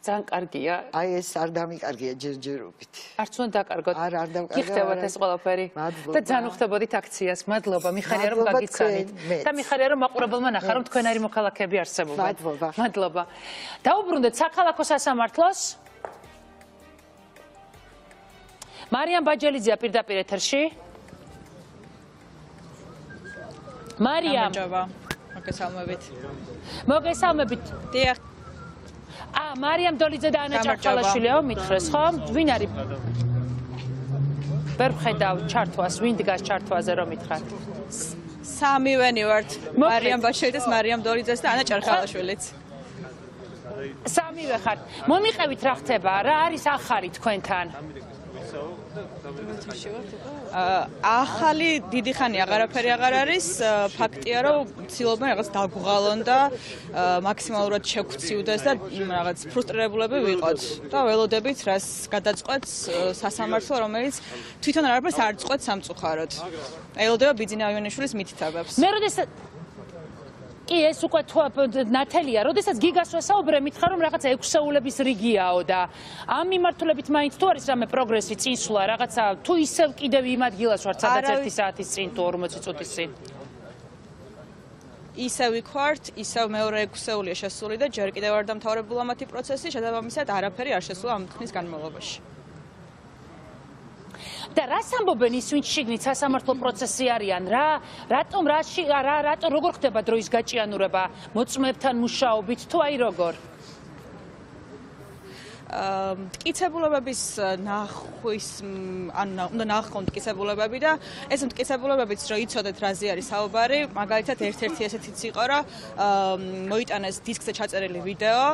ძალიან კარგია. აი ეს არ დამიკარგია ჯერჯერობით. არც უნდა დაკარგოთ. არ დავკარგა. გიხდებათ ეს ყველაფერი. და ძალიან უხდებოდით აქციას. მადლობა, მიხარია რომ გაგიცანით. და მიხარია რომ მაყურებელმა ნახა რომ თქვენარი მოქალაქეები არსებობენ. მადლობა. მადლობა. დაუბრუნდეთ საქალაქო სასამართლოს. მარიამ ბაჯელიძეა პირდაპირ ეთერში. მარიამ. მოგესალმებით. მოგესალმებით. დიახ. მარიამ დოლიძე და ანა ჭავჭავაშვილიო მითხრეს, ხო? ვინ არის? ვერ ვხედავ ჩართვას, ვინ დგას ჩართვაზე რომ მითხრათ? სამივენი ვართ. მარიამ ბაჯელიძეს, მარიამ დოლიძეს და ანა ჭავჭავაშვილიც. სამივე ხართ. მომიყევით რა ხდება? რა არის ახალი თქვენთან? ახალი დიდი ხანი აღარაფერი აღარ არის, ფაქტია რომ ცდილობენ რაღაც დაგვღალონ და მაქსიმალურად შევქციუდეს და რაღაც ფრუსტრირებულები ვიყოთ და ველოდებით რას გადაწყვეტს სასამართლო, რომელიც თვითონ არაფერს არ წყვეტს სამწუხაროდ. ელოდება ბიძინა ივანიშვილის მითითებებს. მე როდესაც კი ეს უკვე ნათელია, როდესაც გიგას ვესაუბრე, მითხრა რომ რაღაცა 6-ეულების რიგიაო და ამ მიმართულებით მაინც თუ არის რამე პროგრესი წინსვლა, რაღაცა თუ ისევ კიდევ იმ ადგილას ვართ, სადაც 1 საათის წინ თუ 40 წუთის წინ. ისევ იქ ვართ, ისევ მეორე 6-ეულია შესული და ჯერ კიდევ არ დამთავრებულა მათი პროცესი, შესაბამისად არაფერი არ შესულა ამ ხნის განმავლობაში. და რას ამბობენ ის ვინც შიგნით სასამართლო პროცესი არიან? რატომ როგორ ხდება დროის გაჭიანურება მოწმეებთან მუშაობით თუ აი როგორ? მტკიცებულებების ნახვის ანუ უნდა ნახონ მტკიცებულებები და ეს მტკიცებულებებიც რომ იცოდეთ რაზე არის საუბარი, მაგალითად ერთ-ერთი ესეთიც იყო რომ მოიტანეს დისკზე ჩაწერილი ვიდეო,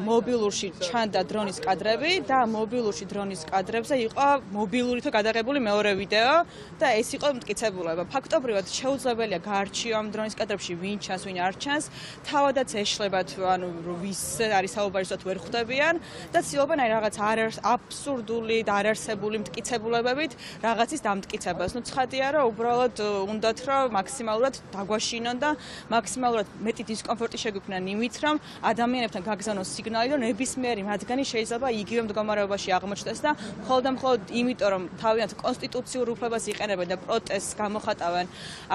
მობილურში ჩანდა დრონის კადრები და მობილურში დრონის კადრებზე იყო მობილურითო გადაღებული მეორე ვიდეო და ეს იყო მტკიცებულება. ფაქტობრივად შეუძლებელია გაარჩიო ამ დრონის კადრებში ვინ ჩანს, ვინ არ ჩანს, თავადაც ეშლებათ ანუ ვის არის საუბარი, ზუსტად ვერ ხვდებიან. და ცდილობენ აი რაღაც აბსურდული და არარსებული მტკიცებულებებით რაღაცის დამტკიცებას. ნუ ცხადია რომ უბრალოდ უნდათ რომ მაქსიმალურად დაგვაშინონ და მაქსიმალურად მეტი დისკომფორტი შეგვიქმნან იმით რომ ადამიანებთან გაგზავნოს სიგნალი რომ ნებისმიერი მათგანი შეიძლება იგივე მდგომარეობაში აღმოჩნდეს და მხოლოდ და მხოლოდ იმიტომ რომ თავიანთ კონსტიტუციურ უფლებას იყენებენ და პროტესტს გამოხატავენ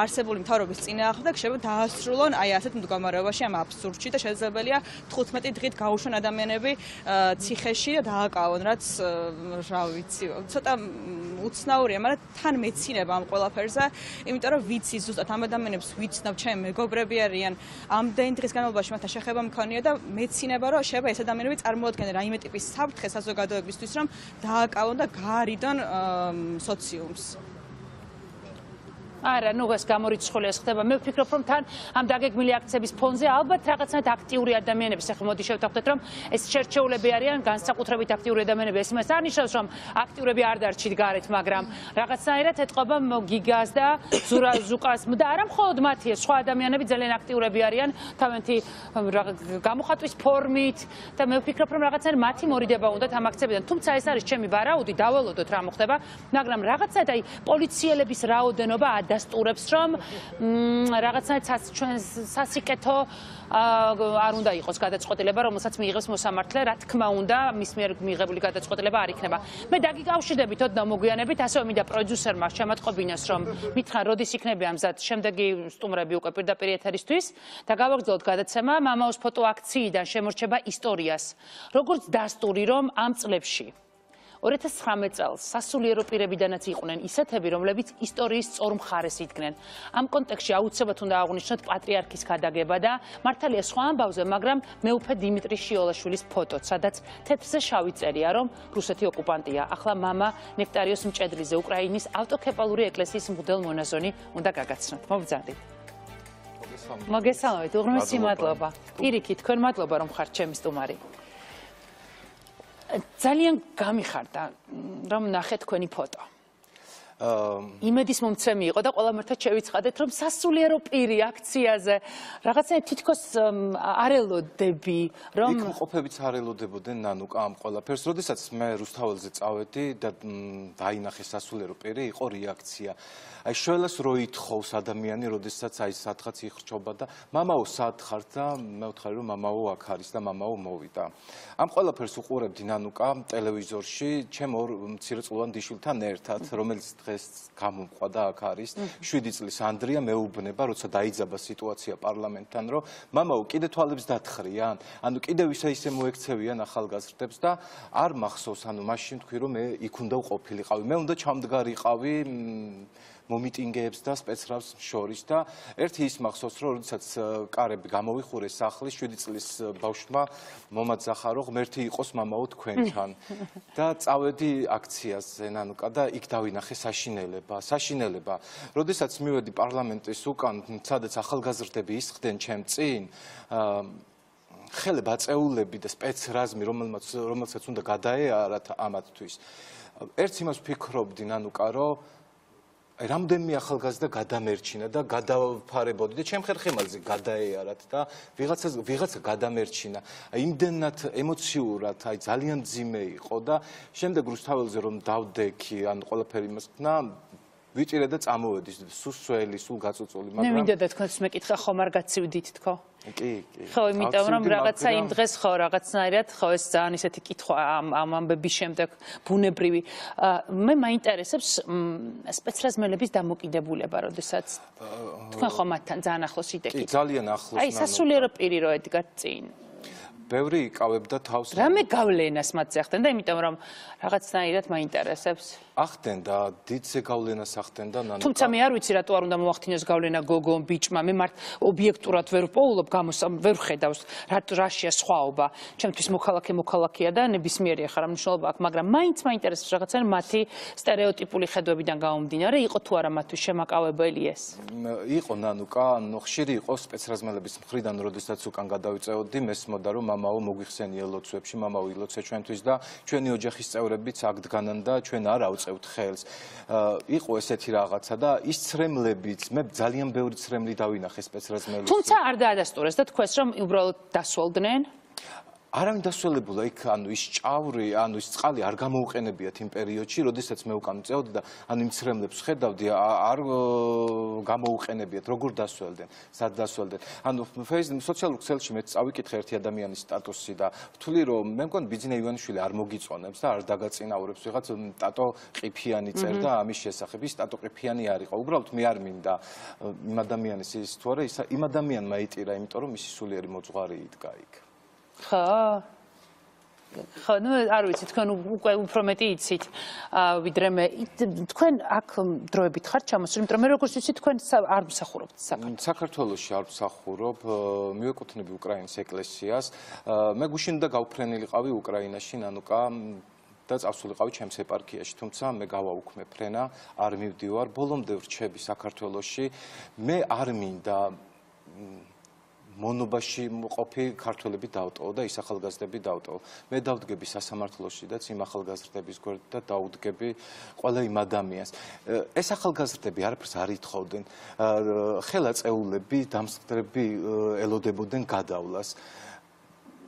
არსებული მთავრობის წინააღმდეგ შეიძლება დაასრულონ აი ასეთ მდგომარეობაში ამ აბსურდში და შესაძლებელია 15 დღით გაუშვან ადამიანები ციხეში და დააკავონ, რაც რა ვიცი, ცოტა უცნაურია, მაგრამ თან მეცინება ამ ყველაფერზე, იმიტომ რომ ვიცი ზუსტად ამ ადამიანებს ვიცნობ, ჩემი მეგობრები არიან, ამდენი დღის განმავლობაში მათთან შეხება მქონია და მეცინება რომ შეიძლება ეს ადამიანები წარმოადგენენ რაიმე ტიპის საფრთხე საზოგადოებისთვის, რომ დააკავონ და გაარიდონ სოციუმს. არა, ნუ ეს გამორიცხული ეს ხდება. მე ვფიქრობ, რომ თან ამ დაგეგმილი აქციების ფონზე ალბათ რაღაცნაირად აქტიური ადამიანები, ახლა მოდი შევთანხმდეთ, რომ ეს შერჩეულები არიან, განსაკუთრებით აქტიური ადამიანები. ეს იმას არ ნიშნავს, რომ აქტიურები არ დარჩით გარეთ, მაგრამ რაღაცნაირად ეთყობა გიგას და ზუკას და არა მხოლოდ მათი, სხვა ადამიანები ძალიან აქტიურები არიან თავენთი გამოხატვის ფორმით და მე ვფიქრობ, რომ რაღაცნაირად მათი მორიდება უნდათ ამ აქციებიდან. თუმცა ეს არის ჩემი ვარაუდი, დაველოდოთ რა მოხდება, მაგრამ რაღაცნაირად აი პოლიციელების რაოდენობა ადასტურებს, რომ რაღაცნაირად ჩვენ სასიკეთო არ უნდა იყოს გადაწყვეტილება, რომელსაც მიიღებს მოსამართლე, რა თქმა უნდა, მის მიერ მიიღებული გადაწყვეტილება არ იქნება. მე დაგიკავშირდებით ოდნავ მოგვიანებით, ასევე მინდა პროდიუსერმა შემატყობინოს, რომ მითხრა, როდის იქნება მზად შემდეგი სტუმრები უკვე პირდაპირ ეთერისთვის და გავაგრძელოთ გადაცემა მამაოს ფოტო აქციიდან შემორჩება ისტორიას. როგორც დასტური, რომ ამ წლებში 2019 წელს სასულიერო პირებიდანაც იყვნენ ისეთები, რომლებიც ისტორიის სწორ მხარეს იდგნენ. ამ კონტექსტში აუცილებლად უნდა აღვნიშნოთ პატრიარქის გადაგება და მართალია სხვა ამბავზე, მაგრამ მეუფე დიმიტრი შიოლაშვილის ფოტოც, სადაც თეთრზე შავი წერია, რომ რუსეთი ოკუპანტია. ახლა მამა ნექტარიოს მჭედლიზე უკრაინის ავტოკეპალური ეკლესიის მღვდელ მონაზონი უნდა გაგაცნოთ. მოგბრძანდით. მოგესალმებით, უღრმესი მადლობა. პირიქით, თქვენ მადლობა, რომ ხართ ჩემი სტუმარი. ძალიან გამიხარდა, რომ ნახეთ თქვენი ფოტო. იმედის მომცემი იყო და ყველამ ერთად შევიცხადეთ, რომ სასულიერო პირი აქციაზე რაღაცა თითქოს არ ელოდები, რომ იქ მყოფებიც არ ელოდებოდნენ ნანუკა ამ ყველაფერს. როდესაც მე რუსთაველზე წავედი და დაინახე სასულიერო პირი, იყო რეაქცია. აი შველას რო ითხოვს ადამიანი, როდესაც აი სადღაც იხრჩობა და მამაო სად ხარ და მე ვთხარი რომ მამაო აქ არის და მამაო მოვიდა. ამ ყველაფერს უყურებდი ნანუკა ტელევიზორში, ჩემ ორ მცირეწლოვან დიშვილთან ერთად, რომელიც დღეს გამომყვა და აქ არის. 7 წლის ანდრია მეუბნება, როცა დაიძაბა სიტუაცია პარლამენტთან, რომ მამაო კიდე თვალებს დათხრიან, ანუ კიდევ ისე მოექცევიან ახალგაზრდებს და არ მახსოვს, ანუ მაშინ თქვი რომ მე იქ უნდა ვყოფილიყავი. მე უნდა ჩამდგარიყავი მომიტინგეებს და სპეცრავს შორის და ერთი ის მახსოვს, რომ როდესაც კარები გამოვიხურეს სახლის 7 წლის ბავშვმა მომაძახა, რომ ღმერთი იყოს მამაო თქვენთან და წავედი აქციაზე ნანუკა და იქ დავინახე საშინელება. როდესაც მივედი პარლამენტის უკან, სადაც ახალგაზრდები ისხდნენ ჩემ წინ, ხელება აწეულები და სპეცრაზმი, რომელსაც უნდა გადაეარათ ამათთვის. ერთს იმას ვფიქრობდი ნანუკა, რომ რამდენიმე ახალგაზრდა გადამერჩინა და გადავფარებოდი და ჩემ ხერხემალზე გადაეარათ და ვიღაცა გადამერჩინა. იმდენად ემოციურად, აი ძალიან მძიმე იყო და შემდეგ რუსთაველზე რომ დავდექი, ანუ ყველაფერი იმას ხნა ვიჭირე და წამოვედი, სულ სველი, სულ გაწუწული, მაგრამ მე მინდა და თქვენს მეკითხა ხომ არ გაცივდით თქო? კი. ხო, იმიტომ რომ რაღაცა იმ დღეს ხო რაღაცნაირად ხო ეს ძალიან ისეთი კითხვა ამ ამბების შემდეგ ბუნებრივი. მე მაინტერესებს სპეცრაზმელების დამოკიდებულება, როდესაც თქვენ ხო მათთან ძალიან ახლოს იდექით. კი, ძალიან ახლოს. აი სასულიერო პირი რო ედგათ წინ. ბევრი იკავებდა თავს. რამე გავლენას მათზე ახდენდა, იმიტომ რომ რაღაცნაირად მაინტერესებს. ახდენდა, დიდზე გავლენას ახდენდა ნანუკა. თუმცა მე არ ვიცი რატო არ უნდა მოახდინოს გავლენა გოგომ, ბიჭმა, მე მართ ობიექტურად ვერ პოულობ, ვერ ხედავს, რაშია სხვაობა. ჩემთვის მოქალაქეა და ნებისმიერი ახლა მნიშვნელობა აქვს, მაგრამ მაინც მაინტერესებს რაღაცა მათი სტერეოტიპული ხედვებიდან გამომდინარე, იყო თუ არა მათთვის შემაკავებელი ეს? იყო ნანუკა, ანუ ხშირი იყო სპეცრაზმელების მხრიდან, როდესაც უკან გადავიწეოდი, მესმოდა რომ მამაო მოგვიხსენია ლოცვებში, მამაო ილოცე ჩვენთვის და ჩვენი ოჯახის წევრებიც აქ დგანან და ჩვენ არ ავწევთ ხელს. იყო ესეთი რაღაცა და ის ცრემლებიც, მე ძალიან ბევრი ცრემლი დავინახე სპეცრაზმელის. თუმცა არ დაადასტურეს და თქვენს რომ უბრალოდ დასვოლდნენ? არავინ დასველებულა იქ, ანუ ის ჭავრი, ანუ ის წყალი არ გამოუყენებიათ იმ პერიოდში, როდესაც მე უკან წევდი და ანუ იმ ცრემლებს ხედავდი, არ გამოუყენებიათ, როგორ დასველდნენ, სად დასველდნენ. ანუ სოციალურ ქსელში მე წავიკითხე ერთი ადამიანის სტატუსი და ვთვლი რომ მე მგონი ბიძინა ივანიშვილი არ მოგიწონებს და არ დაგაწინაურებს ვიღაც ტატო ყიფიანი წერდა ამის შესახებ. ის ტატო ყიფიანი არ იყო. უბრალოდ მე არ მინდა იმ ადამიანის ის თუ არა, იმ ადამიანმა იტირა, იმიტომ რომ მისი სულიერი მოძღვარი იდგა იქ. ხო, ნუ არ ვიცი, თქვენ უკვე უფრო მეტი იცით, ვიდრე მე. თქვენ აქ დროებით ხართ ჩამოსული, იმიტომ რომ მე როგორც ვიცი, თქვენ არ მსახურობთ საქართველოში. საქართველოში არ მსახურობ, მივეკუთვნები უკრაინის ეკლესიას. მე გუშინ და გავფრენილიყავი უკრაინაში, ნანუკა და წავსულიყავი ჩემს ეპარქიაში, თუმცა მე გავაუქმე ფრენა, არ მივდივარ, ბოლომდე ვრჩები საქართველოში. მე არ მინდა მონობაში ყოფი ქართველები დავტოვო და ის ახალგაზრდები დავტოვო. მე დავდგები სასამართლოში და იმ ახალგაზრდების გვერდით და დავდგები ყველა იმ ადამიანს. ეს ახალგაზრდები არაფერს არ ითხოვდნენ. ხელაწეულები, დამსწრები ელოდებოდნენ გადავლას.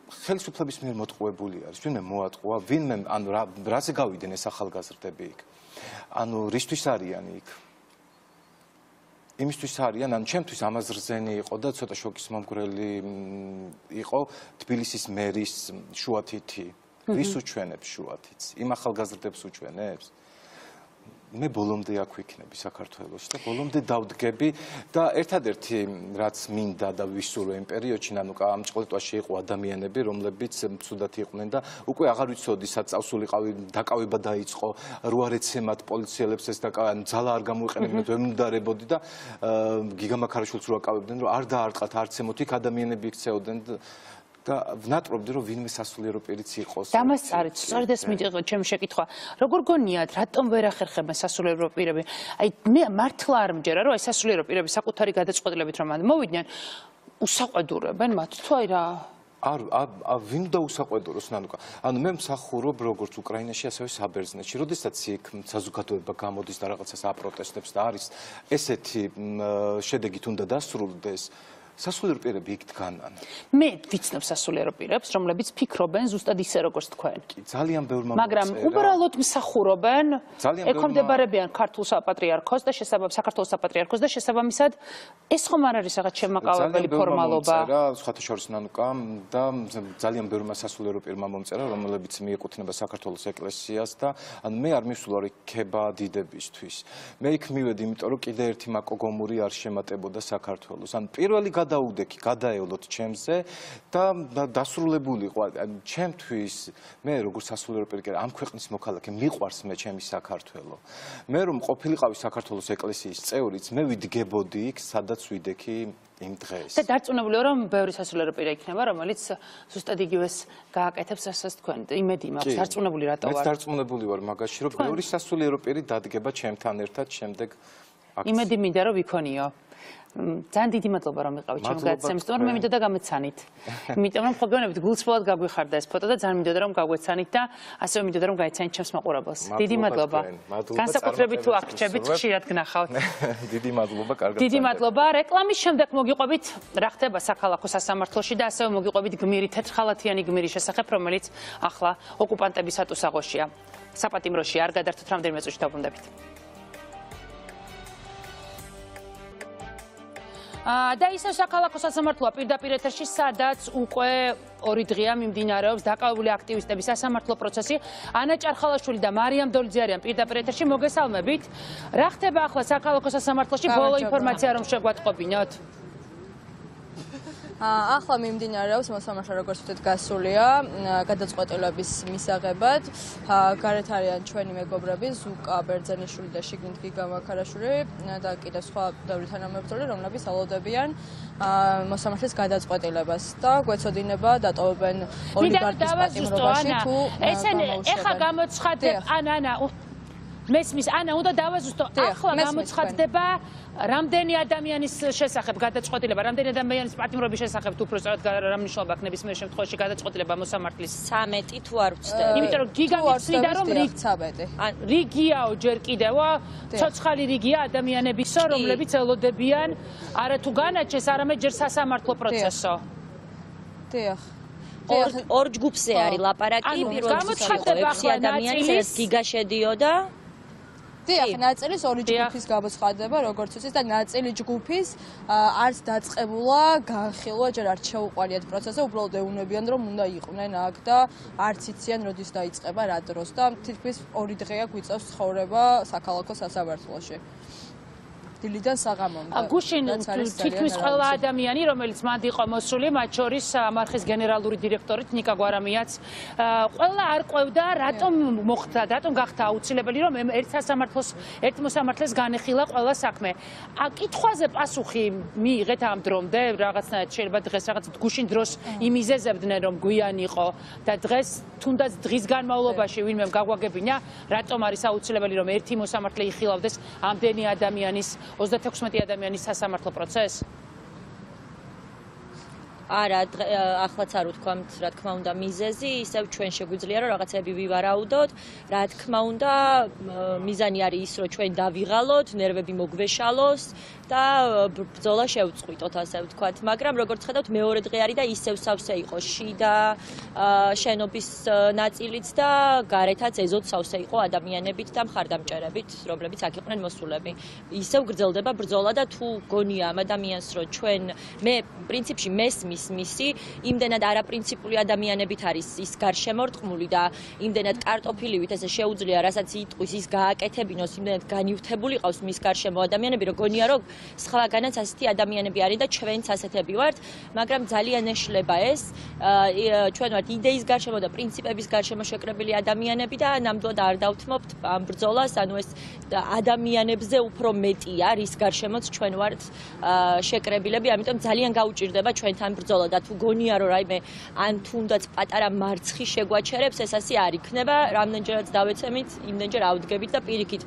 ხელისუფლების მიერ მოტყუებული არის. ვინმე მოატყუა, ვინმე ანუ რაზე გავიდნენ ეს ახალგაზრდები იქ. ანუ რისთვის არიან იქ? იმისთვის არიან, ანუ ჩემთვის ამაზრზენი იყო და ცოტა შოკის მომგვრელი იყო თბილისის მერის შუათითი. ვის უჩვენებს შუათითს? იმ ახალგაზრდებს უჩვენებს? მე ბოლომდე აქ ვიქნები საქართველოს და ბოლომდე დავდგები და ერთადერთი რაც მინდა და ვისურვე იმ პერიოდში ნანუკა ამ ჭყლეტვაში იყო ადამიანები რომლებიც ცუდად იყვნენ და უკვე აღარ ვიცოდი სად წავსულიყავი დაკავება დაიწყო რო არ ეცემათ პოლიციელებს ეს ძალა არ გამოიყენებინათ ვერ უნდარებოდი და გიგამაქარაშვილს რო აკავებდნენ რომ არ დაარტყათ არც ემოთ იქ ადამიანები იქცეოდნენ და ვნატრობდი რომ ვინმე სასულიერო პირიც იყოს. დამასწარეთ, სწორედ ეს მიდიღო ჩემი შეკითხვა. როგორ გონიათ, რატომ ვერ ახერხებენ სასულიერო პირები? აი მე მართლა არ მჯერა რომ აი სასულიერო პირები საკუთარი გადაწყვეტილებით რომ მოვიდნენ, უსაყვედურებენ მათ თუ აი რა ვინ და უსაყვედუროს ნანუკა. ანუ მე მსახურობ როგორც უკრაინაში, ასევე საბერძნეთში. როდესაც იქ საზოგადოება გამოდის და რაღაცას აპროტესტებს და არის ესეთი შედეგით უნდა დასრულდეს სასულიერო პირები იქ დგანან. მე ვიცნობ სასულიერო პირებს, რომლებიც ფიქრობენ ზუსტად ისე როგორც თქვენ. ძალიან ბევრმა მაგრამ უბრალოდ მსახურობენ, ექვემდებარებიან ქართულ საპატრიარქოს და საქართველოს საპატრიარქოს და შესაბამისად ეს ხომ არ არის რაღაც შემაკავებელი ფორმალობა. სხვათა შორის ნანუკა და ძალიან ბევრმა სასულიერო პირმა მომწერა, რომლებიც მიეკუთვნება საქართველოს ეკლესიას და ანუ მე არ მივსულა იქება დიდებისთვის. მე იქ მივედი, იმიტომ რომ კიდე ერთი მაკოგომური არ შემატებოდა საქართველოს. ანუ პირველი გადაუდექი, გადაევლოთ ჩემზე და დასრულებულიყო ჩემთვის მე როგორც სასულიერო პირი ამ ქვეყნის მოქალაქე მიყვარს მე ჩემი საქართველო. მე რომ ყოფილიყავი საქართველოს ეკლესიის წევრიც, მე ვიდგებოდი იქ, სადაც ვიდექი იმ დღეს. და დარწმუნებული ვარ, რომ ბევრი სასულიერო პირი იქნება, რომელიც ზუსტად იგივეს გააკეთებს, რასაც თქვენ. იმედი მაქვს, დარწმუნებული რატო ვარ? მეც დარწმუნებული ვარ მაგაში, რომ ბევრი სასულიერო პირი დადგება ჩემთან ერთად შემდეგ აქციაში. იმედი მინდა რომ ვიქონიო. ძალიან დიდი მადლობა რომ იყავით ჩემ გადაცემაში, თუმცა მე მინდოდა გამეცანით. იმიტომ რომ ხოგენებით გულწრფელად გაგვიხარდა ეს ფოტო და ძალიან მინდოდა რომ გაგვეცანით და ასევე მინდოდა რომ გაეცანით ჩემს მაყურებელს. დიდი მადლობა. განსაკუთრებით თუ აქ რჩებით, ხშირად გნახავთ. დიდი მადლობა, კარგად. დიდი მადლობა. რეკლამის შემდეგ მოგიყვებით რა ხდება საქალაქო სასამართლოში და ასევე მოგიყვებით გმირი თეთრხალათიანი გმირის შესახებ, რომელიც ახლა ოკუპანტების სატუსაღოშია. საპატიმროში არ გადართოთ, რამდენიმე წუთში დავბრუნდებით. და ისევ საქალაქო სასამართლოა პირდაპირ ეთერში, სადაც უკვე 2 დღეა მიმდინარეობს დაკავებული აქტივისტების სასამართლო პროცესი. ანა ჭარხალაშვილი და მარიამ დოლიძე არიან პირდაპირ ეთერში. მოგესალმებით. რა ხდება ახლა საქალაქო სასამართლოში? ბოლო ინფორმაცია რომ შეგვატყობინოთ. ახლა მიმდინარეობს მოსამართლე როგორც ვთქვით გასულია გადაწყვეტილების მისაღებად. გარეთ არიან ჩვენი მეგობრები ზუკა ბერძენიშვილი და შიგნით გიგამაქარაშვილი და კიდე სხვა ბევრი თანამებრძოლი, რომლებიც ალოდებიან მოსამართლის გადაწყვეტილებას და გვეცოდინება დატოვებენ ოლიგარქის პატიმრობაში თუ ესენი ეხა გამოცხადდება ანა მესმის ანა უნდა დავაზუსტო ახლა გამოცხადდება რამდენი ადამიანის შესახებ გადაწყვეტილება, რამდენი ადამიანის პატიმრობის შესახებ თუ უფრო სწორად რა მნიშვნელობა აქვს ნებისმიერ შემთხვევაში გადაწყვეტილება მოსამართლის 13 თუ არ ვწდები. იმიტომ რომ გიგამიცნიდა რომ რიგიაო ჯერ კიდევო, ცოცხალი რიგია ადამიანებისო, რომლებიც ელოდებიან არა თუ განაჩენს, არამედ ჯერ სასამართლო პროცესო. დიახ. ორ ჯგუფზე არის ლაპარაკი, პირველი 6 ადამიანის ეს გიგა შედიოდა. დიახ, ნაწილის ორი ჯგუფის გამოცხადება, როგორც ვიცით და ნაწილი ჯგუფის არც დაწყებულა, განხილვა, ჯერ არ შეუყარიათ პროცესზე, უბრალოდ ეუნებიან რომ უნდა იყვნენ აქ და არც იციან როდის დაიწყება, რა დროს და თითქმის 2 დღეა გვიწევს ცხოვრება საქალაქო სასამართლოში. დილიდან საღამომდე. გუშინ თითქმის ყველა ადამიანი, რომელიც მანდ იყო მოსული, მათ შორის სამარხის გენერალური დირექტორით ნიკა გვარამიაც, ყველა არ ყვევდა, რატომ მოხდა, რატომ გახდა აუცილებელი, რომ ერთ მოსამართლეს განეხილა ყველა საქმე. კითხვაზე პასუხი მიიღეთ ამ დრომდე, რაღაცნაირად შეიძლება დღეს რაღაც გუშინ დროს იმიზეზებდნენ, რომ გვიან იყო და დღეს თუნდაც დღის განმავლობაში ვინმე გაგვაგებინა, რატომ არის აუცილებელი, რომ ერთი მოსამართლე იხილავდეს ამდენი ადამიანის 36 ადამიანის სასამართლო პროცესს? არა, ახლაც არ ვთქვამთ, რა თქმა უნდა, მიზეზი, ისევ ჩვენ შეგვიძლია რომ რაღაცები ვივარაუდოთ, რა თქმა უნდა, მიზანი არის ის, რომ ჩვენ დავიღალოთ, ნერვები მოგვეშალოს და ბრძოლა შევწყვიტოთ, ასე ვთქვათ. მაგრამ როგორც ხედავთ, მეორე დღე არის და ისევ სავსე იყო შიდა შენობის ნაწილიც და გარეთაც ეზოდ სავსე იყო ადამიანებით და მხარდამჭერებით, რომლებიც აქ იყვნენ მოსულები. ისევ გრძელდება ბრძოლა და თუ გონია ამ ადამიანს, რომ ჩვენ მე პრინციპში მესმის მისი, იმდენად არაპრინციპული ადამიანებით არის ის გარშემორტყმული და იმდენად კარტოფილივით ესე შეუძლია, რასაც იტყვის, ის გააკეთებინოს, იმდენად განივრთებული ყავს მის გარშემო ადამიანები, რომ გონია, რომ სხვაგანაც ასეთი ადამიანები არის და ჩვენც ასეთები ვართ, მაგრამ ძალიან ეშლება ეს. ჩვენ ვართ იდეის გარშემო და პრინციპების გარშემო შეკრებილი ადამიანები და ნამდვილად არ დავთმობთ ამ ბრძოლას, ანუ ეს ადამიანებზე უფრო მეტია, რის გარშემოც ჩვენ ვართ შეკრებილები, ამიტომ ძალიან გაუჭირდება ჩვენთან ბრძოლა და თუ გონია, რომ რაიმე ან თუნდაც პატარა მარცხი შეგვაჩერებს, ეს ასე არ იქნება, რამდენჯერაც დავეცემით, იმდენჯერ ავდგებით და პირიქით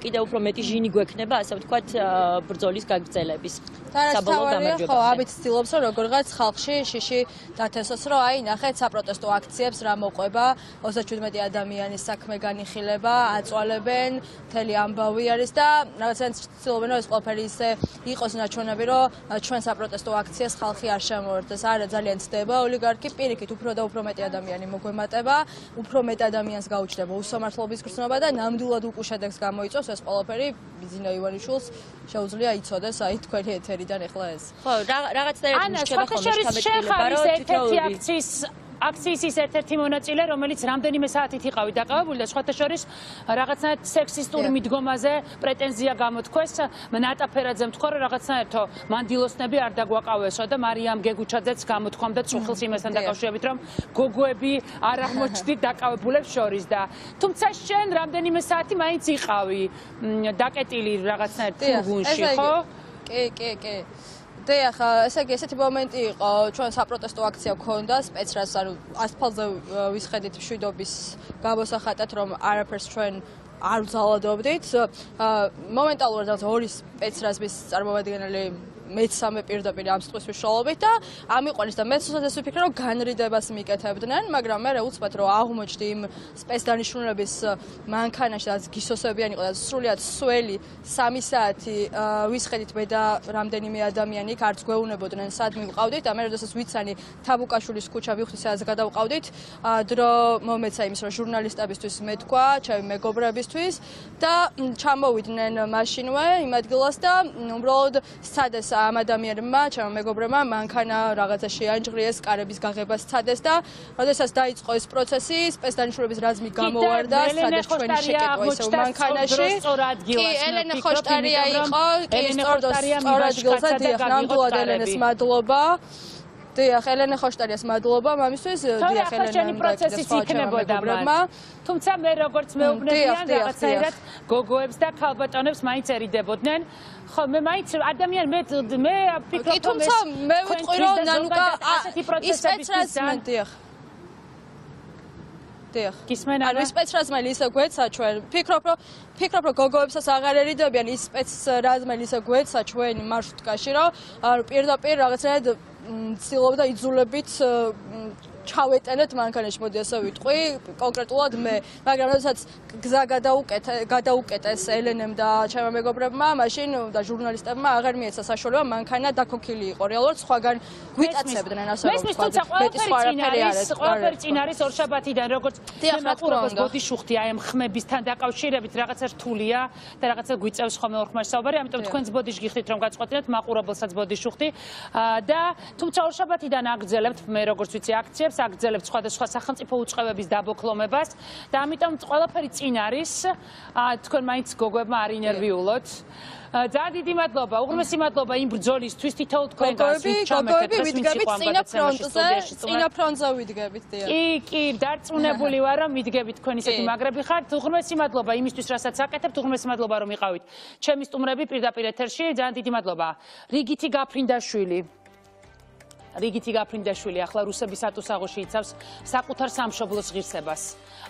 კიდევ უფრო მეტი ჟინი გვექნება, ასე ვთქვათ, ბრძოლის გაგრძელების. საბოლოო გამარჯვებამდე. ამით ცდილობს, რომ როგორღაც ხალხში შიში დათესოს, რომ აი, ნახეთ, საპროტესტო აქციებს რა მოყვება, 37 ადამიანის საქმე განიხილება, აწვალებენ, მთელი ამბავი არის და რაღაცნაირად ცდილობენ, რომ ეს ყველაფერი ისე იყოს ნაჩვენები, რომ ჩვენ საპროტესტო აქციას ხალხი არ შემოერთდეს. არა, ძალიან ცდება ოლიგარქი, პირიქით უფრო და უფრო მეტი ადამიანი მოგვემატება, უფრო მეტ ადამიანს გაუჩნდება უსამართლობის გრძნობა და ნამდვილად უკუშედეგს გამოიწვევს ეს ყველაფერი. ბიძინა ივანიშვილს შეუძლია იცოდეს აი თქვენი ეთერიდან ახლა ეს. ხო, რაღაცნაირად მიშება ხოლმე შთაბეჭდილება, რომ თითოეული აქციის ის ერთ-ერთი მონაწილე, რომელიც რამდენიმე საათით იყავი დაკავებული და სხვათა შორის რაღაცნაირად სექსისტური მიდგომაზე პრეტენზია გამოთქვეს. ნატა ფერაძემ თქვა, რომ რაღაცნაირად მანდილოსნები არ დაგვაყავესო და მარიამ გეგუჩაძეც გამოთქვამდა წუხილს იმასთან დაკავშირებით, რომ გოგოები არ აღმოჩნდით დაკავებულებს შორის და თუმცა შენ რამდენიმე საათი მაინც იყავი დაკეტილი რაღაცნაირად ფურგუნში, ხო? კი. დიახ, ესე იგი, ესეთი მომენტი იყო, ჩვენ საპროტესტო აქცია გქონდა, სპეცრას, ანუ ასფალტზე ვისხედით მშვიდობის გამოსახატად, რომ არაფერს ჩვენ არ ვძალადობდით. მომენტალურად რაღაც ორი სპეცრაზმის წარმომადგენელი მეცამე პირდაპირ ამ სიტყვის მნიშვნელობით და ამიყვანის და მეც უცად ეს ვიფიქრე, რომ განრიდებას მიკეთებდნენ, მაგრამ მე უცბად რომ აღმოჩნდი იმ სპეცდანიშნულების მანქანაში, რაც გისოსებიანი იყო და სრულიად სველი 3 საათი ვისხედით მე და რამდენიმე ადამიანი იქ არც გვეუბნებოდნენ, სად მივყავდით და მე როდესაც ვიცანი თაბუკაშვილის ქუჩა ვიხდი, სადაც გადავყავდით, დრო მომეცა იმის, რომ ჟურნალისტებისთვის მეთქვა, ჩემი მეგობრებისთვის და ჩამოვიდნენ მაშინვე იმ ადგილას და უბრალოდ სცადეს ამ ადამიანებმა, ჩემო მეგობრებმა, მანქანა რაღაცა შეანჯღრიეს, კარების გაღება სცადეს და როდესაც დაიწყო ეს პროცესი, სპეცდანიშნულების რაზმი გამოვარდა, სცადეს ჩვენი შეკეთება ისევ მანქანაში. კი, ელენე ხოშტარია იყო, კი, სწორ ადგილზე, დიახ, ნამდვილად ელენეს მადლობა. დიახ, ელენე ხოშტარიას მადლობა მამისთვის, დიახ, ელენე პროცესიც იქნებოდა მაგრამ თუმცა მე როგორც მეუბნებიან რაღაცაირად გოგოებს და ქალბატონებს მაინც ერიდებოდნენ. ხო, მე მაინც ადამიანი მე ვფიქრობ, რომ თუმცა მე ვიტყვი, რომ ნანუკა ის სპეცრაზმენ, დიახ. ანუ ის სპეცრაზმელი ისე გვეცა ჩვენ. ვფიქრობ, რომ გოგოებსაც აღარ ერიდებიან ის სპეცრაზმელი ისე გვეცა ჩვენ მარშრუტკაში, რომ პირდაპირ რაღაცნაირად ცდილობდა იძულებით ჩავეტენეთ მანქანაში, მოდი ასე ვიტყვი, კონკრეტულად მე, მაგრამ როდესაც გზა გადაუკეტეს ელენემ და ჩემო მეგობრებმა, მაშინ და ჟურნალისტებმა აღარ მიეცა საშუალება მანქანა დაქოქილი იყო. რეალურად სხვაგან გვიტაცებდნენ, ასე რომ ვთქვა. ყველაფერი წინ არის ორშაბათიდან, როგორც მაყურებელს ბოდიშუხტი აი ამ ხმებისთან დაკავშირებით რაღაცა რთულია და რაღაცა გვიწევს ხოლმე ორხმაში საუბარი, ამიტომ თქვენც ბოდიში გიხდით რომ გაწყვეტინოთ მაყურებელსაც ბოდიშუხტი და თუმცა ორშაბათიდან აგრძელებთ მე როგორც ვიცი აქციებს აგრძელებთ სხვადასხვა სახელმწიფო უწყებების დაბოქლომებას და ამიტომ ყველაფერი წინ არის. თქვენ მაინც გოგოებმა არ ინერვიულოთ. ძალიან დიდი მადლობა, უღრმესი მადლობა იმ ბრძოლისთვის, თითოეულ თქვენგანს ვინც ჩამეთეთ, ვინც იყო ამ გადაცემაში წინა ფრონტზე ვიდგებით, დიახ. კი, დარწმუნებული ვარ, რომ მიდგებით თქვენ ისეთი მაგრები ხართ. უღრმესი მადლობა იმისთვის, რასაც აკეთებთ, უღრმესი მადლობა რომ იყავით. ჩემი სტუმრები პირდაპირ ეთერში, ძალიან დიდი მადლობა. რიგითი გაფრინდაშვილი რიგითი გაფრინდაშვილი ახლა რუსების ატოსაღოში იცავს საკუთარ სამშობლოს ღირსებას.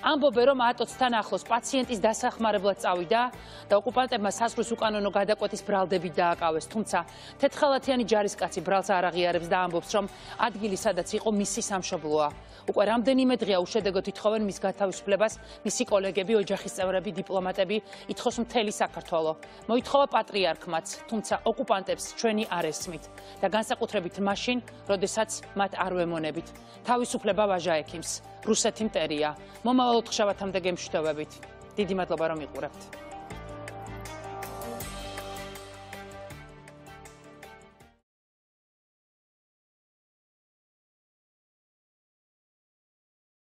ამბობენ, რომ ატოცთან ახლოს პაციენტის დასახმარებლად წავიდა და ოკუპანტებმა სასვრის უკანონო გადაკვეთის ბრალდები დააკავეს. თუმცა თეთხალათიანი ჯარისკაცი ბრალს არ აღიარებს და ამბობს, რომ ადგილი სადაც იყო მისი სამშობლოა. უკვე რამდენიმე დღეა უშედეგოდ ითხოვენ მის გათავისუფლებას მისი კოლეგები, ოჯახის წევრები, დიპლომატები, ითხოვს მთელი საქართველო. მოითხოვა პატრიარქმაც, თუმცა ოკუპანტებს ჩვენი არ ესმით და განსაკუთრებით მაშინ, როდესაც მათ არ ვემონებით. თავისუფლება ვაჟა ექიმს, რუსეთი მტერია. მომავალ ოთხშაბათამდე გემშვიდობებით. დიდი მადლობა რომ იყურებთ.